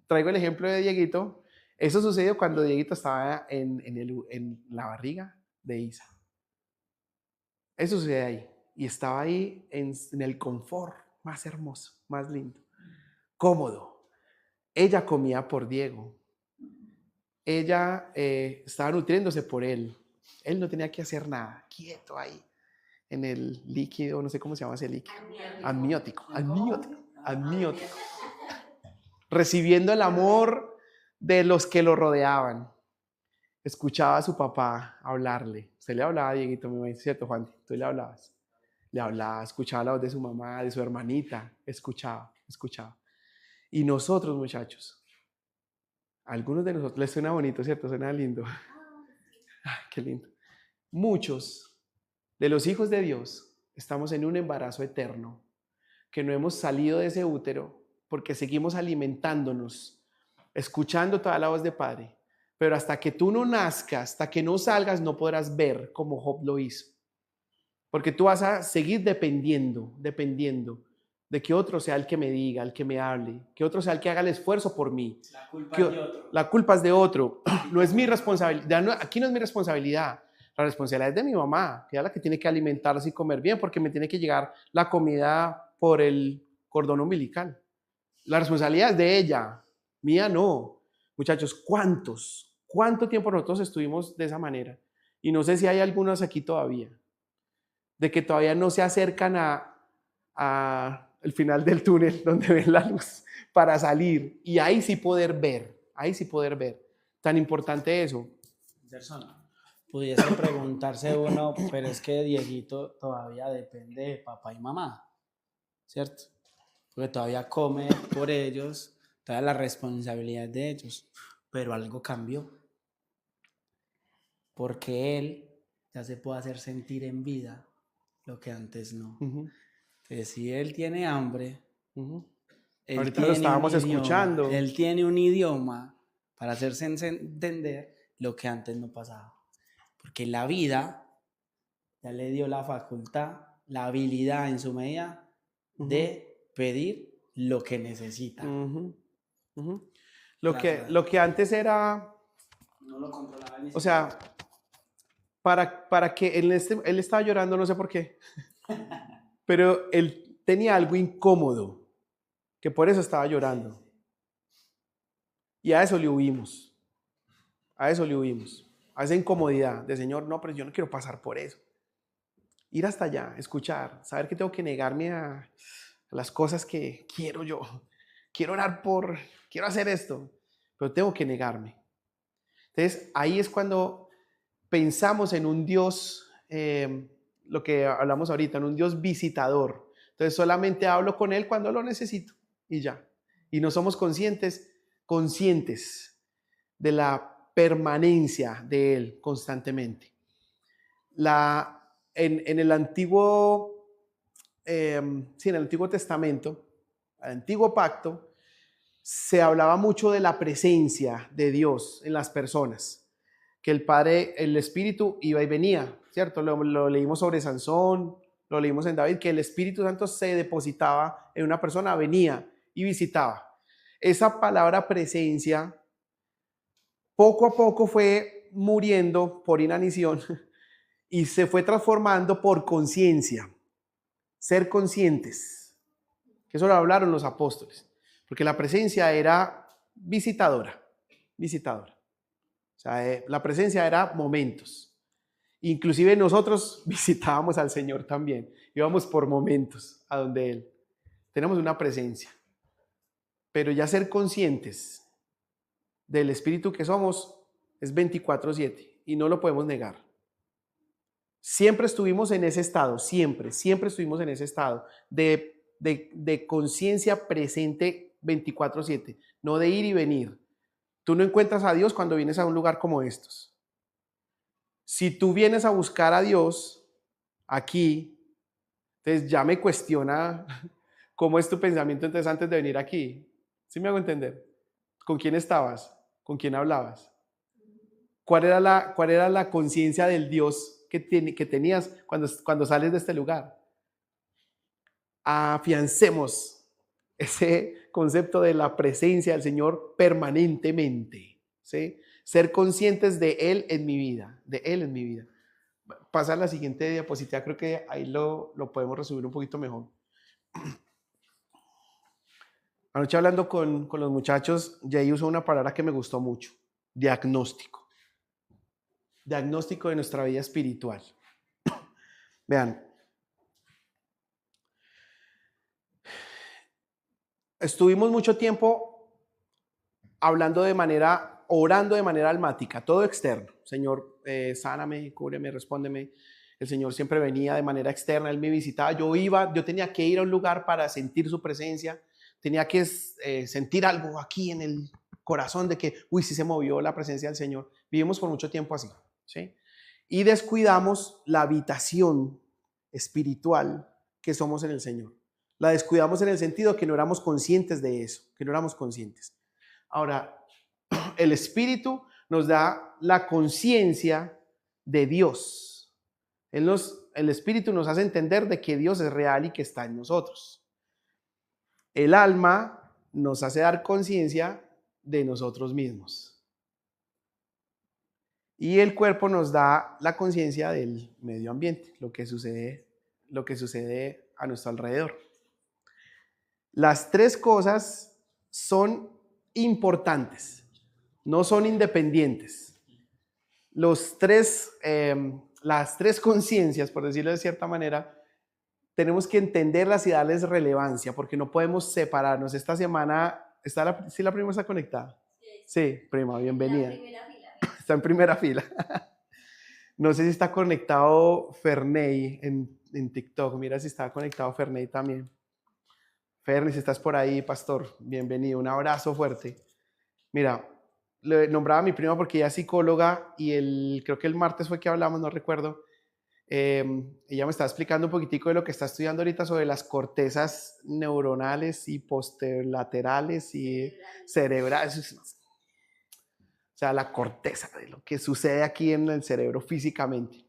traigo el ejemplo de Dieguito, eso sucedió cuando Dieguito estaba en la barriga de Isa. Eso sucede ahí. Y estaba ahí en el confort más hermoso, más lindo, cómodo. Ella comía por Diego. Ella estaba nutriéndose por él. Él no tenía que hacer nada, quieto ahí, en el líquido, no sé cómo se llama ese líquido. Amniótico. Recibiendo el amor de los que lo rodeaban. Escuchaba a su papá hablarle. Usted le hablaba a Dieguito, me dice, ¿cierto, Juan? Tú le hablabas. Le hablaba, escuchaba la voz de su mamá, de su hermanita. Escuchaba. Y nosotros, muchachos, algunos de nosotros, les suena bonito, ¿cierto? Suena lindo. Ay, qué lindo. Muchos de los hijos de Dios estamos en un embarazo eterno, que no hemos salido de ese útero porque seguimos alimentándonos, escuchando toda la voz de Padre. Pero hasta que tú no nazcas, hasta que no salgas, no podrás ver como Job lo hizo. Porque tú vas a seguir dependiendo de que otro sea el que me diga, el que me hable, que otro sea el que haga el esfuerzo por mí. La culpa es de otro. No es mi responsabilidad. Aquí no es mi responsabilidad. La responsabilidad es de mi mamá, que es la que tiene que alimentarse y comer bien, porque me tiene que llegar la comida por el cordón umbilical. La responsabilidad es de ella, mía no. Muchachos, ¿cuánto tiempo nosotros estuvimos de esa manera? Y no sé si hay algunos aquí todavía, de que todavía no se acercan a el final del túnel donde ven la luz para salir y ahí sí poder ver. Tan importante eso. Pudiese preguntarse uno, pero es que Dieguito todavía depende de papá y mamá, ¿cierto? Porque todavía come por ellos, toda la responsabilidad de ellos, pero algo cambió. Porque él ya se puede hacer sentir en vida lo que antes no. Entonces, si él tiene hambre, ahorita lo estábamos escuchando. Él tiene un idioma para hacerse entender lo que antes no pasaba. Porque la vida ya le dio la facultad, la habilidad en su medida de pedir lo que necesita. Lo que antes era, No lo controlaba ni o sea, para que él estaba llorando, no sé por qué, pero él tenía algo incómodo, que por eso estaba llorando. Y a eso le huimos, a esa incomodidad de Señor, no, pero yo no quiero pasar por eso. Ir hasta allá, escuchar, saber que tengo que negarme a las cosas que quiero yo. Quiero orar quiero hacer esto, pero tengo que negarme. Entonces, ahí es cuando pensamos en un Dios, lo que hablamos ahorita, en un Dios visitador. Entonces, solamente hablo con Él cuando lo necesito y ya. Y no somos conscientes de la permanencia de Él constantemente. En el Antiguo Testamento, el Antiguo Pacto, se hablaba mucho de la presencia de Dios en las personas, que el Padre, el Espíritu iba y venía, ¿cierto? Lo leímos sobre Sansón, lo leímos en David, que el Espíritu Santo se depositaba en una persona, venía y visitaba. Esa palabra presencia poco a poco fue muriendo por inanición y se fue transformando por conciencia, ser conscientes, que eso lo hablaron los apóstoles, porque la presencia era visitadora. O sea, la presencia era momentos. Inclusive nosotros visitábamos al Señor también, íbamos por momentos a donde Él. Tenemos una presencia, pero ya ser conscientes del Espíritu que somos es 24/7 y no lo podemos negar. Siempre estuvimos en ese estado, siempre estuvimos en ese estado de conciencia presente 24/7, no de ir y venir. Tú no encuentras a Dios cuando vienes a un lugar como estos. Si tú vienes a buscar a Dios aquí, entonces ya me cuestiona cómo es tu pensamiento entonces antes de venir aquí. ¿Sí me hago entender? ¿Con quién estabas? ¿Con quién hablabas? ¿Cuál era la conciencia del Dios que tenías cuando sales de este lugar? Afiancemos ese concepto de la presencia del Señor permanentemente, ¿sí? Ser conscientes de Él en mi vida, Pasa a la siguiente diapositiva, creo que ahí lo podemos resumir un poquito mejor. Anoche hablando con los muchachos, Jay usó una palabra que me gustó mucho, diagnóstico. Diagnóstico de nuestra vida espiritual. Vean, estuvimos mucho tiempo orando de manera almática, todo externo. Señor, sáname, cúbreme, respóndeme. El Señor siempre venía de manera externa, Él me visitaba. Yo tenía que ir a un lugar para sentir su presencia, tenía que sentir algo aquí en el corazón de que, sí se movió la presencia del Señor. Vivimos por mucho tiempo así, ¿sí? Y descuidamos la habitación espiritual que somos en el Señor. La descuidamos en el sentido que no éramos conscientes de eso, Ahora, el Espíritu nos da la conciencia de Dios. El Espíritu nos hace entender de que Dios es real y que está en nosotros. El alma nos hace dar conciencia de nosotros mismos. Y el cuerpo nos da la conciencia del medio ambiente, lo que sucede a nuestro alrededor. Las tres cosas son importantes, no son independientes. Las tres conciencias, por decirlo de cierta manera, tenemos que entenderlas y darles relevancia, porque no podemos separarnos. Esta semana, ¿sí la prima está conectada? Sí, prima, bienvenida. Está en primera fila. No sé si está conectado Ferney en TikTok. Mira si está conectado Ferney también. Ferni, si estás por ahí, pastor, bienvenido. Un abrazo fuerte. Mira, le nombraba a mi prima porque ella es psicóloga y creo que el martes fue que hablamos, no recuerdo. Ella me está explicando un poquitico de lo que está estudiando ahorita sobre las cortezas neuronales y posterolaterales y cerebrales. O sea, la corteza de lo que sucede aquí en el cerebro físicamente.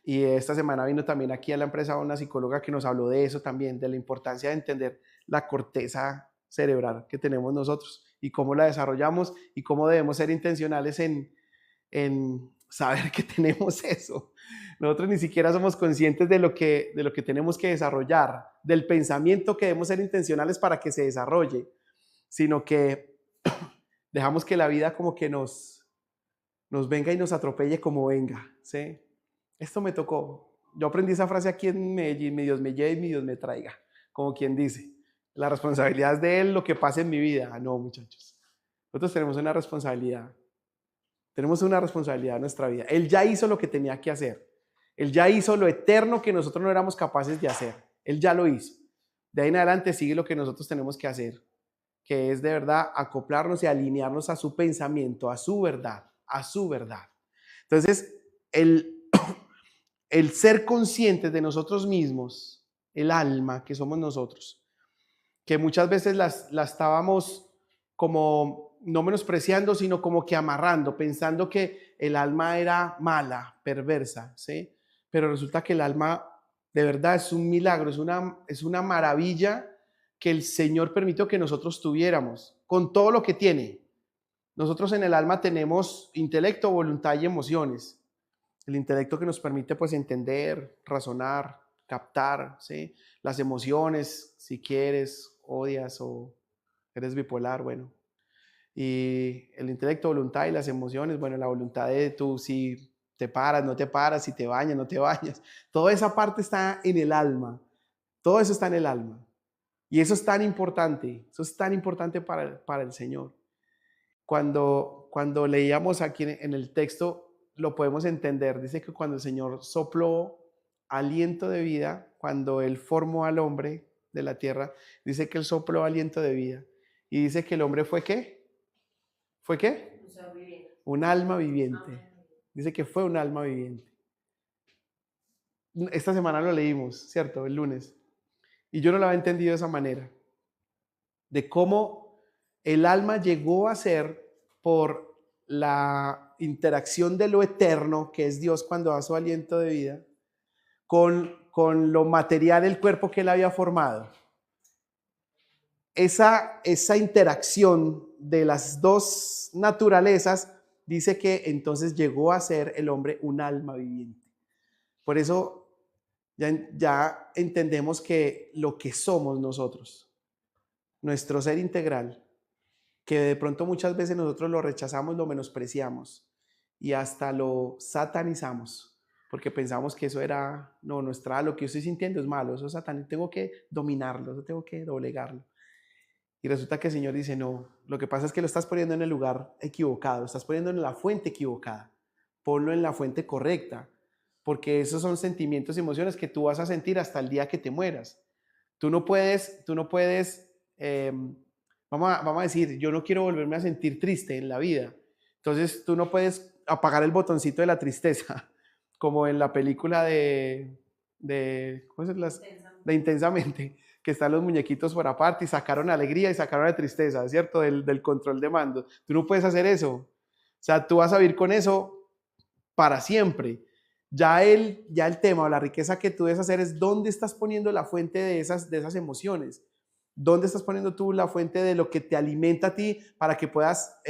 Y esta semana vino también aquí a la empresa una psicóloga que nos habló de eso también, de la importancia de entender la corteza cerebral que tenemos nosotros y cómo la desarrollamos y cómo debemos ser intencionales en saber que tenemos eso. Nosotros ni siquiera somos conscientes de lo que tenemos que desarrollar, del pensamiento que debemos ser intencionales para que se desarrolle, sino que dejamos que la vida como que nos venga y nos atropelle como venga, ¿sí? Esto me tocó. Yo aprendí esa frase aquí en Medellín: mi Dios me lleve y mi Dios me traiga, como quien dice. La responsabilidad es de Él lo que pase en mi vida. No, muchachos. Nosotros tenemos una responsabilidad. Tenemos una responsabilidad en nuestra vida. Él ya hizo lo que tenía que hacer. Él ya hizo lo eterno que nosotros no éramos capaces de hacer. Él ya lo hizo. De ahí en adelante sigue lo que nosotros tenemos que hacer, que es de verdad acoplarnos y alinearnos a su pensamiento, a su verdad, a su verdad. Entonces, el ser conscientes de nosotros mismos, el alma que somos nosotros, que muchas veces la estábamos como no menospreciando, sino como que amarrando, pensando que el alma era mala, perversa, ¿sí? Pero resulta que el alma de verdad es un milagro, es una maravilla que el Señor permitió que nosotros tuviéramos, con todo lo que tiene. Nosotros en el alma tenemos intelecto, voluntad y emociones. El intelecto que nos permite pues entender, razonar, captar, ¿sí? Las emociones, si quieres, odias o eres bipolar, bueno. Y el intelecto, voluntad y las emociones, bueno, la voluntad de tú si te paras, no te paras, si te bañas, no te bañas. Toda esa parte está en el alma. Todo eso está en el alma. Y eso es tan importante para el Señor. Cuando leíamos aquí en el texto, lo podemos entender. Dice que cuando el Señor sopló aliento de vida, cuando Él formó al hombre de la tierra, dice que Él sopló aliento de vida. Y dice que el hombre fue ¿qué? ¿Fue qué? Un alma viviente. Dice que fue un alma viviente. Esta semana lo leímos, ¿cierto? El lunes. Y yo no lo había entendido de esa manera. De cómo el alma llegó a ser por la interacción de lo eterno, que es Dios cuando da su aliento de vida, con lo material del cuerpo que Él había formado. Esa interacción de las dos naturalezas dice que entonces llegó a ser el hombre un alma viviente. Por eso ya entendemos que lo que somos nosotros, nuestro ser integral, que de pronto muchas veces nosotros lo rechazamos, lo menospreciamos y hasta lo satanizamos, porque pensamos que eso era, no está, lo que yo estoy sintiendo es malo, eso es satánico, tengo que dominarlo, eso tengo que doblegarlo. Y resulta que el Señor dice, no, lo que pasa es que lo estás poniendo en el lugar equivocado, lo estás poniendo en la fuente equivocada, ponlo en la fuente correcta, porque esos son sentimientos y emociones que tú vas a sentir hasta el día que te mueras. Tú no puedes, vamos a decir, yo no quiero volverme a sentir triste en la vida. Entonces tú no puedes apagar el botoncito de la tristeza, como en la película ¿cómo se llama? De Intensamente, que están los muñequitos por aparte y sacaron alegría y sacaron la tristeza, ¿cierto? Del control de mando. Tú no puedes hacer eso. O sea, tú vas a vivir con eso para siempre. Ya el tema o la riqueza que tú debes hacer es dónde estás poniendo la fuente de esas emociones. ¿Dónde estás poniendo tú la fuente de lo que te alimenta a ti para que puedas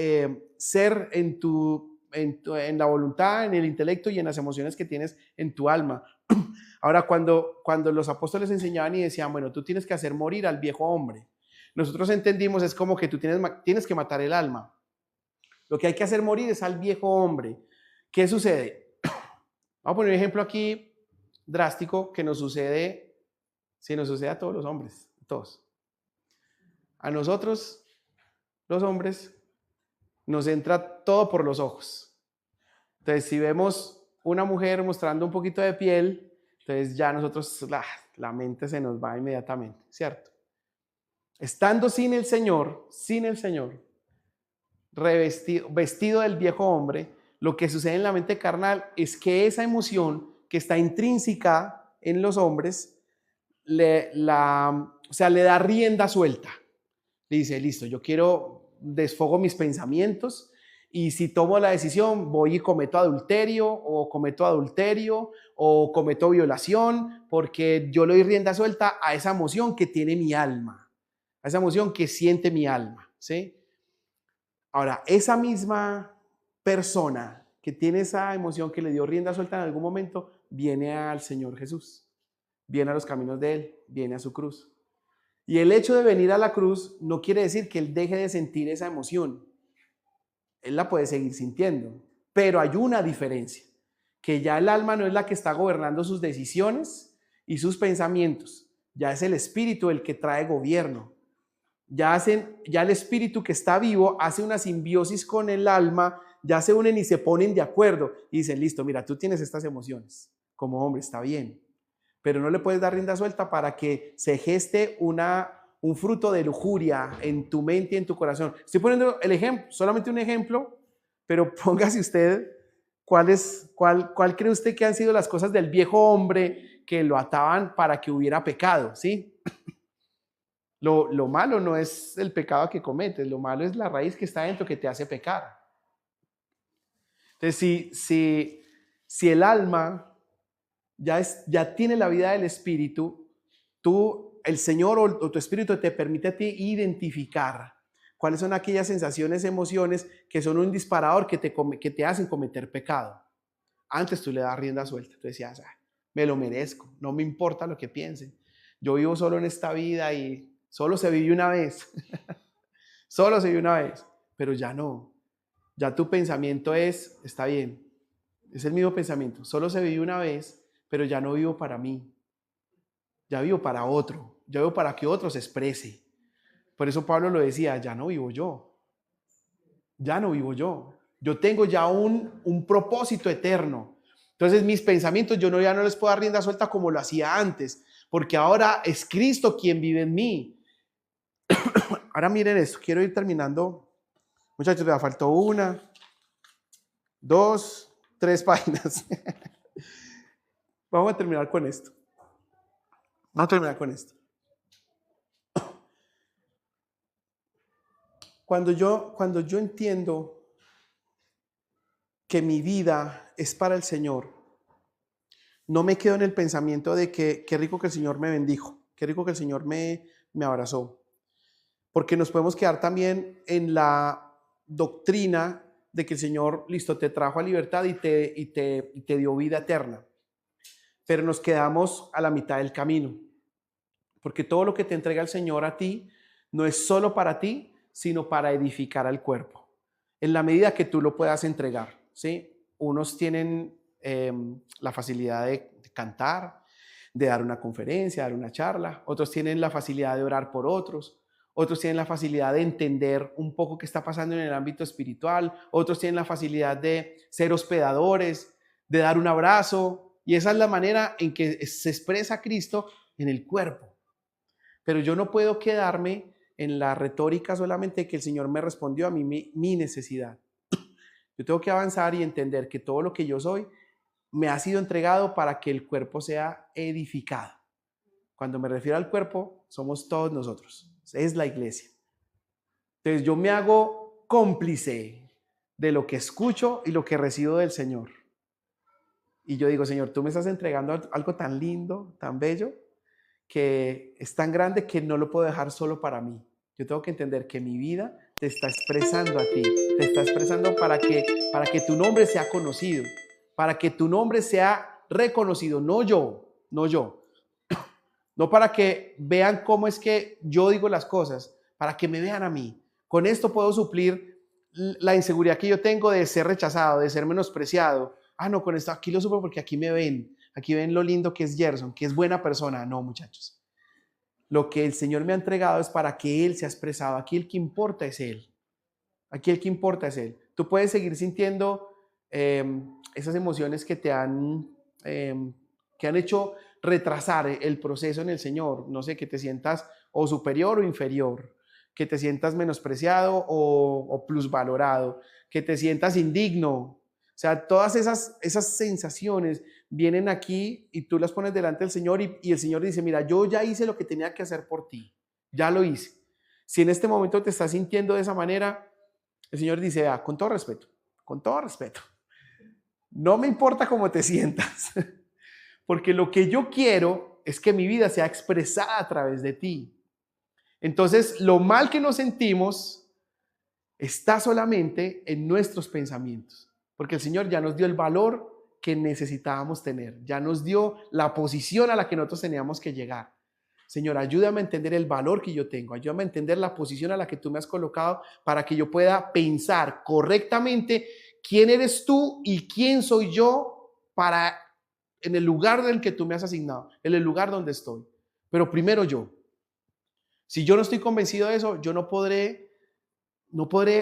ser en la voluntad, en el intelecto y en las emociones que tienes en tu alma? Ahora, cuando los apóstoles enseñaban y decían, bueno, tú tienes que hacer morir al viejo hombre, nosotros entendimos es como que tú tienes que matar el alma. Lo que hay que hacer morir es al viejo hombre. ¿Qué sucede? Vamos a poner un ejemplo aquí drástico que nos sucede a todos los hombres, todos. A nosotros, los hombres, nos entra todo por los ojos. Entonces, si vemos una mujer mostrando un poquito de piel, entonces ya nosotros, la mente se nos va inmediatamente, ¿cierto? Estando sin el Señor, vestido del viejo hombre, lo que sucede en la mente carnal es que esa emoción que está intrínseca en los hombres, le da rienda suelta. Le dice, listo, yo desfogo mis pensamientos, y si tomo la decisión voy y cometo adulterio o cometo violación, porque yo le doy rienda suelta a esa emoción que tiene mi alma, a esa emoción que siente mi alma, ¿sí? Ahora, esa misma persona que tiene esa emoción, que le dio rienda suelta en algún momento, viene al Señor Jesús, viene a los caminos de Él, viene a su cruz. Y el hecho de venir a la cruz no quiere decir que Él deje de sentir esa emoción. Él la puede seguir sintiendo, pero hay una diferencia, que ya el alma no es la que está gobernando sus decisiones y sus pensamientos, ya es el espíritu el que trae gobierno. Ya el espíritu que está vivo hace una simbiosis con el alma, ya se unen y se ponen de acuerdo y dicen, listo, mira, tú tienes estas emociones, como hombre, está bien, pero no le puedes dar rienda suelta para que se geste un fruto de lujuria en tu mente y en tu corazón. Estoy poniendo el ejemplo, solamente un ejemplo, pero póngase usted cuál cree usted que han sido las cosas del viejo hombre que lo ataban para que hubiera pecado, ¿sí? Lo malo no es el pecado que cometes, lo malo es la raíz que está dentro que te hace pecar. Entonces, si el alma ya tiene la vida del espíritu, el Señor o tu espíritu te permite a ti identificar cuáles son aquellas sensaciones, emociones que son un disparador que te hacen cometer pecado. Antes tú le das rienda suelta, tú decías, me lo merezco, no me importa lo que piensen. Yo vivo solo en esta vida y solo se vive una vez. Solo se vive una vez, pero ya no. Ya tu pensamiento está bien, es el mismo pensamiento. Solo se vive una vez, pero ya no vivo para mí. Ya vivo para otro. Ya vivo para que otro se exprese. Por eso Pablo lo decía, ya no vivo yo. Ya no vivo yo. Yo tengo ya un propósito eterno. Entonces mis pensamientos ya no les puedo dar rienda suelta como lo hacía antes, porque ahora es Cristo quien vive en mí. Ahora miren esto, quiero ir terminando. Muchachos, me faltó 1, 2, 3 páginas. Vamos a terminar con esto. Cuando yo entiendo que mi vida es para el Señor, no me quedo en el pensamiento de que qué rico que el Señor me bendijo, qué rico que el Señor me abrazó. Porque nos podemos quedar también en la doctrina de que el Señor, listo, te trajo a libertad y te dio vida eterna. Pero nos quedamos a la mitad del camino. Porque todo lo que te entrega el Señor a ti no es solo para ti, sino para edificar al cuerpo. En la medida que tú lo puedas entregar, ¿sí? Unos tienen la facilidad de cantar, de dar una conferencia, dar una charla. Otros tienen la facilidad de orar por otros. Otros tienen la facilidad de entender un poco qué está pasando en el ámbito espiritual. Otros tienen la facilidad de ser hospedadores, de dar un abrazo. Y esa es la manera en que se expresa Cristo en el cuerpo. Pero yo no puedo quedarme en la retórica solamente que el Señor me respondió a mi necesidad. Yo tengo que avanzar y entender que todo lo que yo soy me ha sido entregado para que el cuerpo sea edificado. Cuando me refiero al cuerpo, somos todos nosotros. Es la iglesia. Entonces yo me hago cómplice de lo que escucho y lo que recibo del Señor. Y yo digo, Señor, tú me estás entregando algo tan lindo, tan bello, que es tan grande que no lo puedo dejar solo para mí. Yo tengo que entender que mi vida te está expresando a ti, te está expresando para que tu nombre sea conocido, para que tu nombre sea reconocido, no yo. No para que vean cómo es que yo digo las cosas, para que me vean a mí. Con esto puedo suplir la inseguridad que yo tengo de ser rechazado, de ser menospreciado. No, con esto aquí lo supo porque aquí me ven. Aquí ven lo lindo que es Gerson, que es buena persona. No, muchachos. Lo que el Señor me ha entregado es para que Él sea expresado. Aquí el que importa es Él. Aquí el que importa es Él. Tú puedes seguir sintiendo esas emociones que te han hecho retrasar el proceso en el Señor. No sé, que te sientas o superior o inferior, que te sientas menospreciado o plusvalorado, que te sientas indigno. O sea, todas esas sensaciones vienen aquí y tú las pones delante del Señor y el Señor dice, mira, yo ya hice lo que tenía que hacer por ti, ya lo hice. Si en este momento te estás sintiendo de esa manera, El Señor dice, vea, con todo respeto, no me importa cómo te sientas, porque lo que yo quiero es que mi vida sea expresada a través de ti. Entonces, lo mal que nos sentimos está solamente en nuestros pensamientos, porque el Señor ya nos dio el valor que necesitábamos tener, ya nos dio la posición a la que nosotros teníamos que llegar. Señor, ayúdame a entender el valor que yo tengo, ayúdame a entender la posición a la que tú me has colocado para que yo pueda pensar correctamente quién eres tú y quién soy yo para en el lugar en el que tú me has asignado, en el lugar donde estoy. Pero primero yo. Si yo no estoy convencido de eso, yo no podré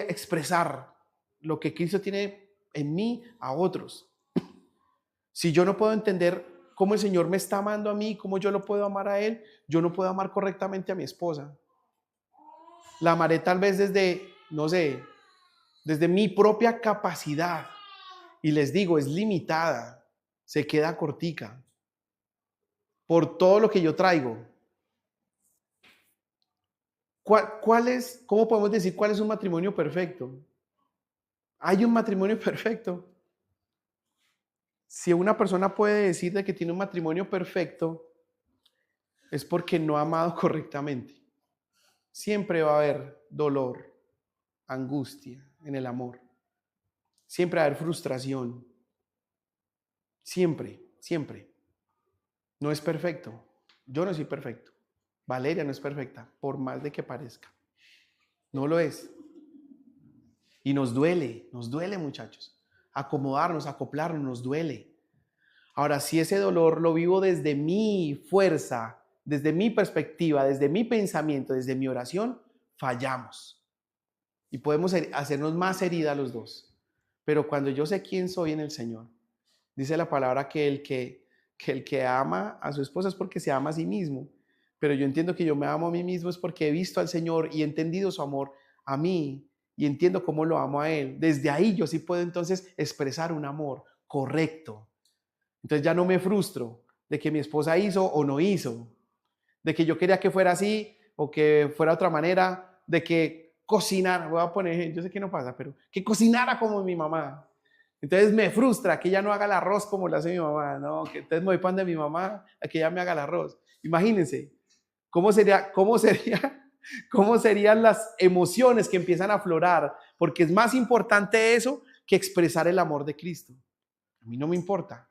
expresar lo que Cristo tiene en mí a otros. Si yo no puedo entender cómo el Señor me está amando a mí, cómo yo lo puedo amar a Él, yo no puedo amar correctamente a mi esposa. La amaré tal vez desde, no sé, desde mi propia capacidad. Y les digo, es limitada, se queda cortica por todo lo que yo traigo. ¿Cómo podemos decir cuál es un matrimonio perfecto? ¿Hay un matrimonio perfecto? Si una persona puede decir de que tiene un matrimonio perfecto, es porque no ha amado correctamente. Siempre va a haber dolor, angustia en el amor. Siempre va a haber frustración. Siempre, siempre. No es perfecto. Yo no soy perfecto. Valeria no es perfecta, por más de que parezca. No lo es. Y nos duele, muchachos. Acomodarnos, acoplarnos, nos duele. Ahora, si ese dolor lo vivo desde mi fuerza, desde mi perspectiva, desde mi pensamiento, desde mi oración, fallamos. Y podemos hacernos más herida los dos. Pero cuando yo sé quién soy en el Señor, dice la palabra que el que ama a su esposa es porque se ama a sí mismo. Pero yo entiendo que yo me amo a mí mismo es porque he visto al Señor y he entendido su amor a mí y entiendo cómo lo amo a Él. Desde ahí yo sí puedo entonces expresar un amor correcto. Entonces ya no me frustro de que mi esposa hizo o no hizo, de que yo quería que fuera así o que fuera de otra manera, de que cocinara, voy a poner, yo sé que no pasa, pero que cocinara como mi mamá. Entonces me frustra que ella no haga el arroz como lo hace mi mamá, ¿no? Que entonces me voy pan de mi mamá a que ella me haga el arroz. Imagínense, ¿cómo serían las emociones que empiezan a aflorar? Porque es más importante eso que expresar el amor de Cristo. A mí no me importa.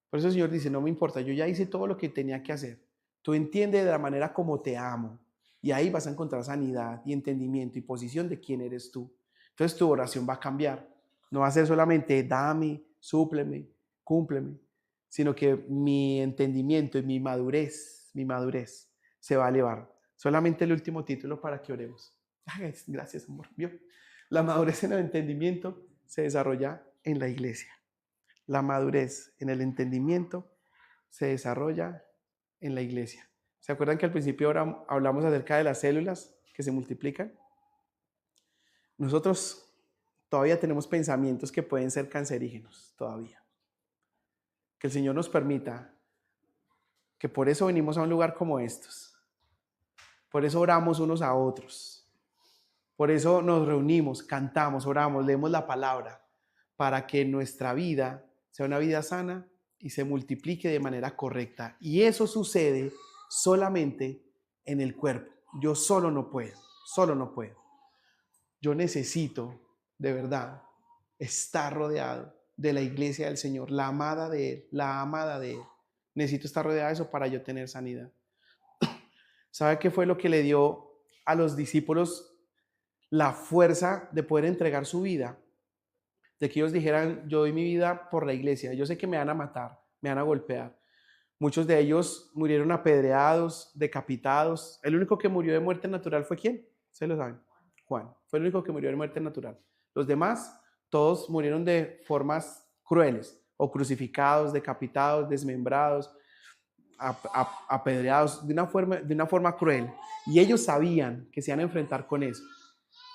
Por eso el Señor dice, no me importa, yo ya hice todo lo que tenía que hacer. Tú entiendes de la manera como te amo. Y ahí vas a encontrar sanidad y entendimiento y posición de quién eres tú. Entonces tu oración va a cambiar. No va a ser solamente dame, súpleme, cúmpleme, sino que mi entendimiento y mi madurez se va a elevar. Solamente el último título para que oremos. Gracias, amor. ¿Vio? La madurez en el entendimiento se desarrolla en la iglesia. La madurez en el entendimiento se desarrolla en la iglesia. ¿Se acuerdan que al principio ahora hablamos acerca de las células que se multiplican? Nosotros todavía tenemos pensamientos que pueden ser cancerígenos, todavía. Que el Señor nos permita, que por eso venimos a un lugar como estos. Por eso oramos unos a otros. Por eso nos reunimos, cantamos, oramos, leemos la palabra, para que nuestra vida sea una vida sana y se multiplique de manera correcta. Y eso sucede solamente en el cuerpo. Yo solo no puedo. Yo necesito, de verdad, estar rodeado de la iglesia del Señor, la amada de Él. Necesito estar rodeado de eso para yo tener sanidad. ¿Sabe qué fue lo que le dio a los discípulos la fuerza de poder entregar su vida? De que ellos dijeran, yo doy mi vida por la iglesia, yo sé que me van a matar, me van a golpear. Muchos de ellos murieron apedreados, decapitados. El único que murió de muerte natural fue ¿quién? Ustedes lo saben. Juan. Fue el único que murió de muerte natural. Los demás, todos murieron de formas crueles, o crucificados, decapitados, desmembrados, apedreados, de una forma cruel. Y ellos sabían que se iban a enfrentar con eso.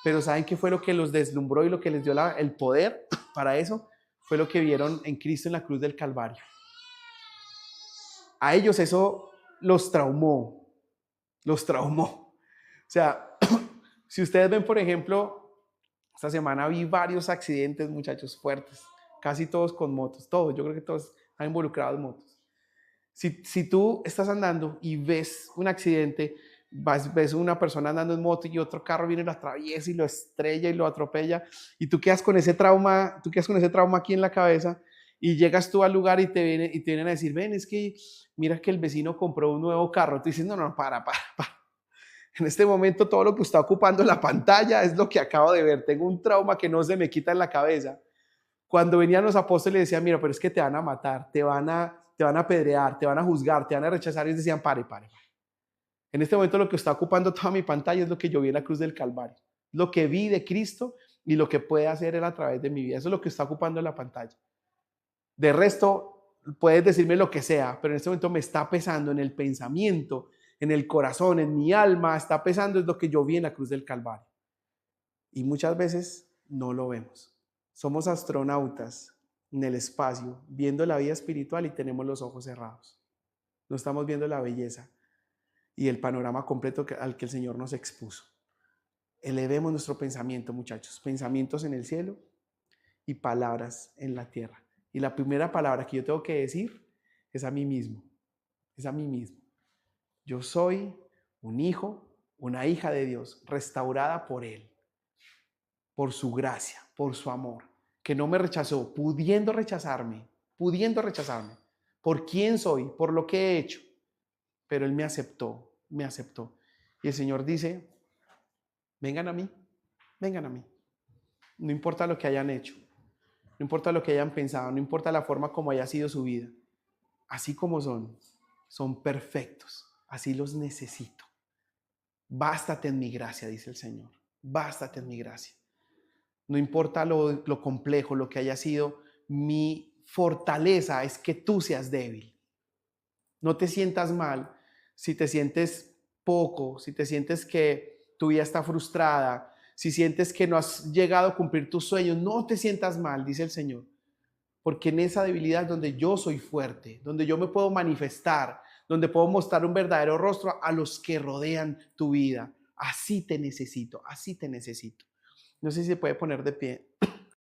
Pero ¿saben qué fue lo que los deslumbró y lo que les dio el poder para eso? Fue lo que vieron en Cristo en la cruz del Calvario. A ellos eso los traumó. O sea, si ustedes ven, por ejemplo, Esta semana vi varios accidentes, muchachos, fuertes, casi todos con motos, todos, yo creo que todos están involucrados en motos. Si tú estás andando y ves un accidente, ves una persona andando en moto y otro carro viene y lo atraviesa y lo estrella y lo atropella, y tú quedas con ese trauma, aquí en la cabeza, y llegas tú al lugar y te vienen a decir, ven, es que mira que el vecino compró un nuevo carro. Tú dices, no, para. En este momento todo lo que está ocupando la pantalla es lo que acabo de ver. Tengo un trauma que no se me quita en la cabeza. Cuando venían los apóstoles decían, mira, pero es que te van a matar, te van a apedrear, te van a juzgar, te van a rechazar. Y ellos decían, pare. En este momento lo que está ocupando toda mi pantalla es lo que yo vi en la cruz del Calvario. Lo que vi de Cristo y lo que puede hacer Él a través de mi vida. Eso es lo que está ocupando la pantalla. De resto, puedes decirme lo que sea, pero en este momento me está pesando en el pensamiento, en el corazón, en mi alma, está pesando es lo que yo vi en la cruz del Calvario. Y muchas veces no lo vemos. Somos astronautas en el espacio, viendo la vida espiritual y tenemos los ojos cerrados. No estamos viendo la belleza y el panorama completo al que el Señor nos expuso. Elevemos nuestro pensamiento, muchachos. Pensamientos en el cielo y palabras en la tierra. Y la primera palabra que yo tengo que decir es a mí mismo. Es a mí mismo. Yo soy un hijo, una hija de Dios, restaurada por Él, por su gracia, por su amor, que no me rechazó, pudiendo rechazarme, por quién soy, por lo que he hecho. Pero Él me aceptó. Y el Señor dice, vengan a mí. No importa lo que hayan hecho. No importa lo que hayan pensado, no importa la forma como haya sido su vida. Así como son perfectos. Así los necesito. Bástate en mi gracia, dice el Señor. Bástate en mi gracia. No importa lo complejo, lo que haya sido, mi fortaleza es que tú seas débil. No te sientas mal si te sientes poco, si te sientes que tu vida está frustrada, si sientes que no has llegado a cumplir tus sueños, no te sientas mal, dice el Señor. Porque en esa debilidad es donde yo soy fuerte, donde yo me puedo manifestar, donde puedo mostrar un verdadero rostro a los que rodean tu vida. Así te necesito. No sé si se puede poner de pie.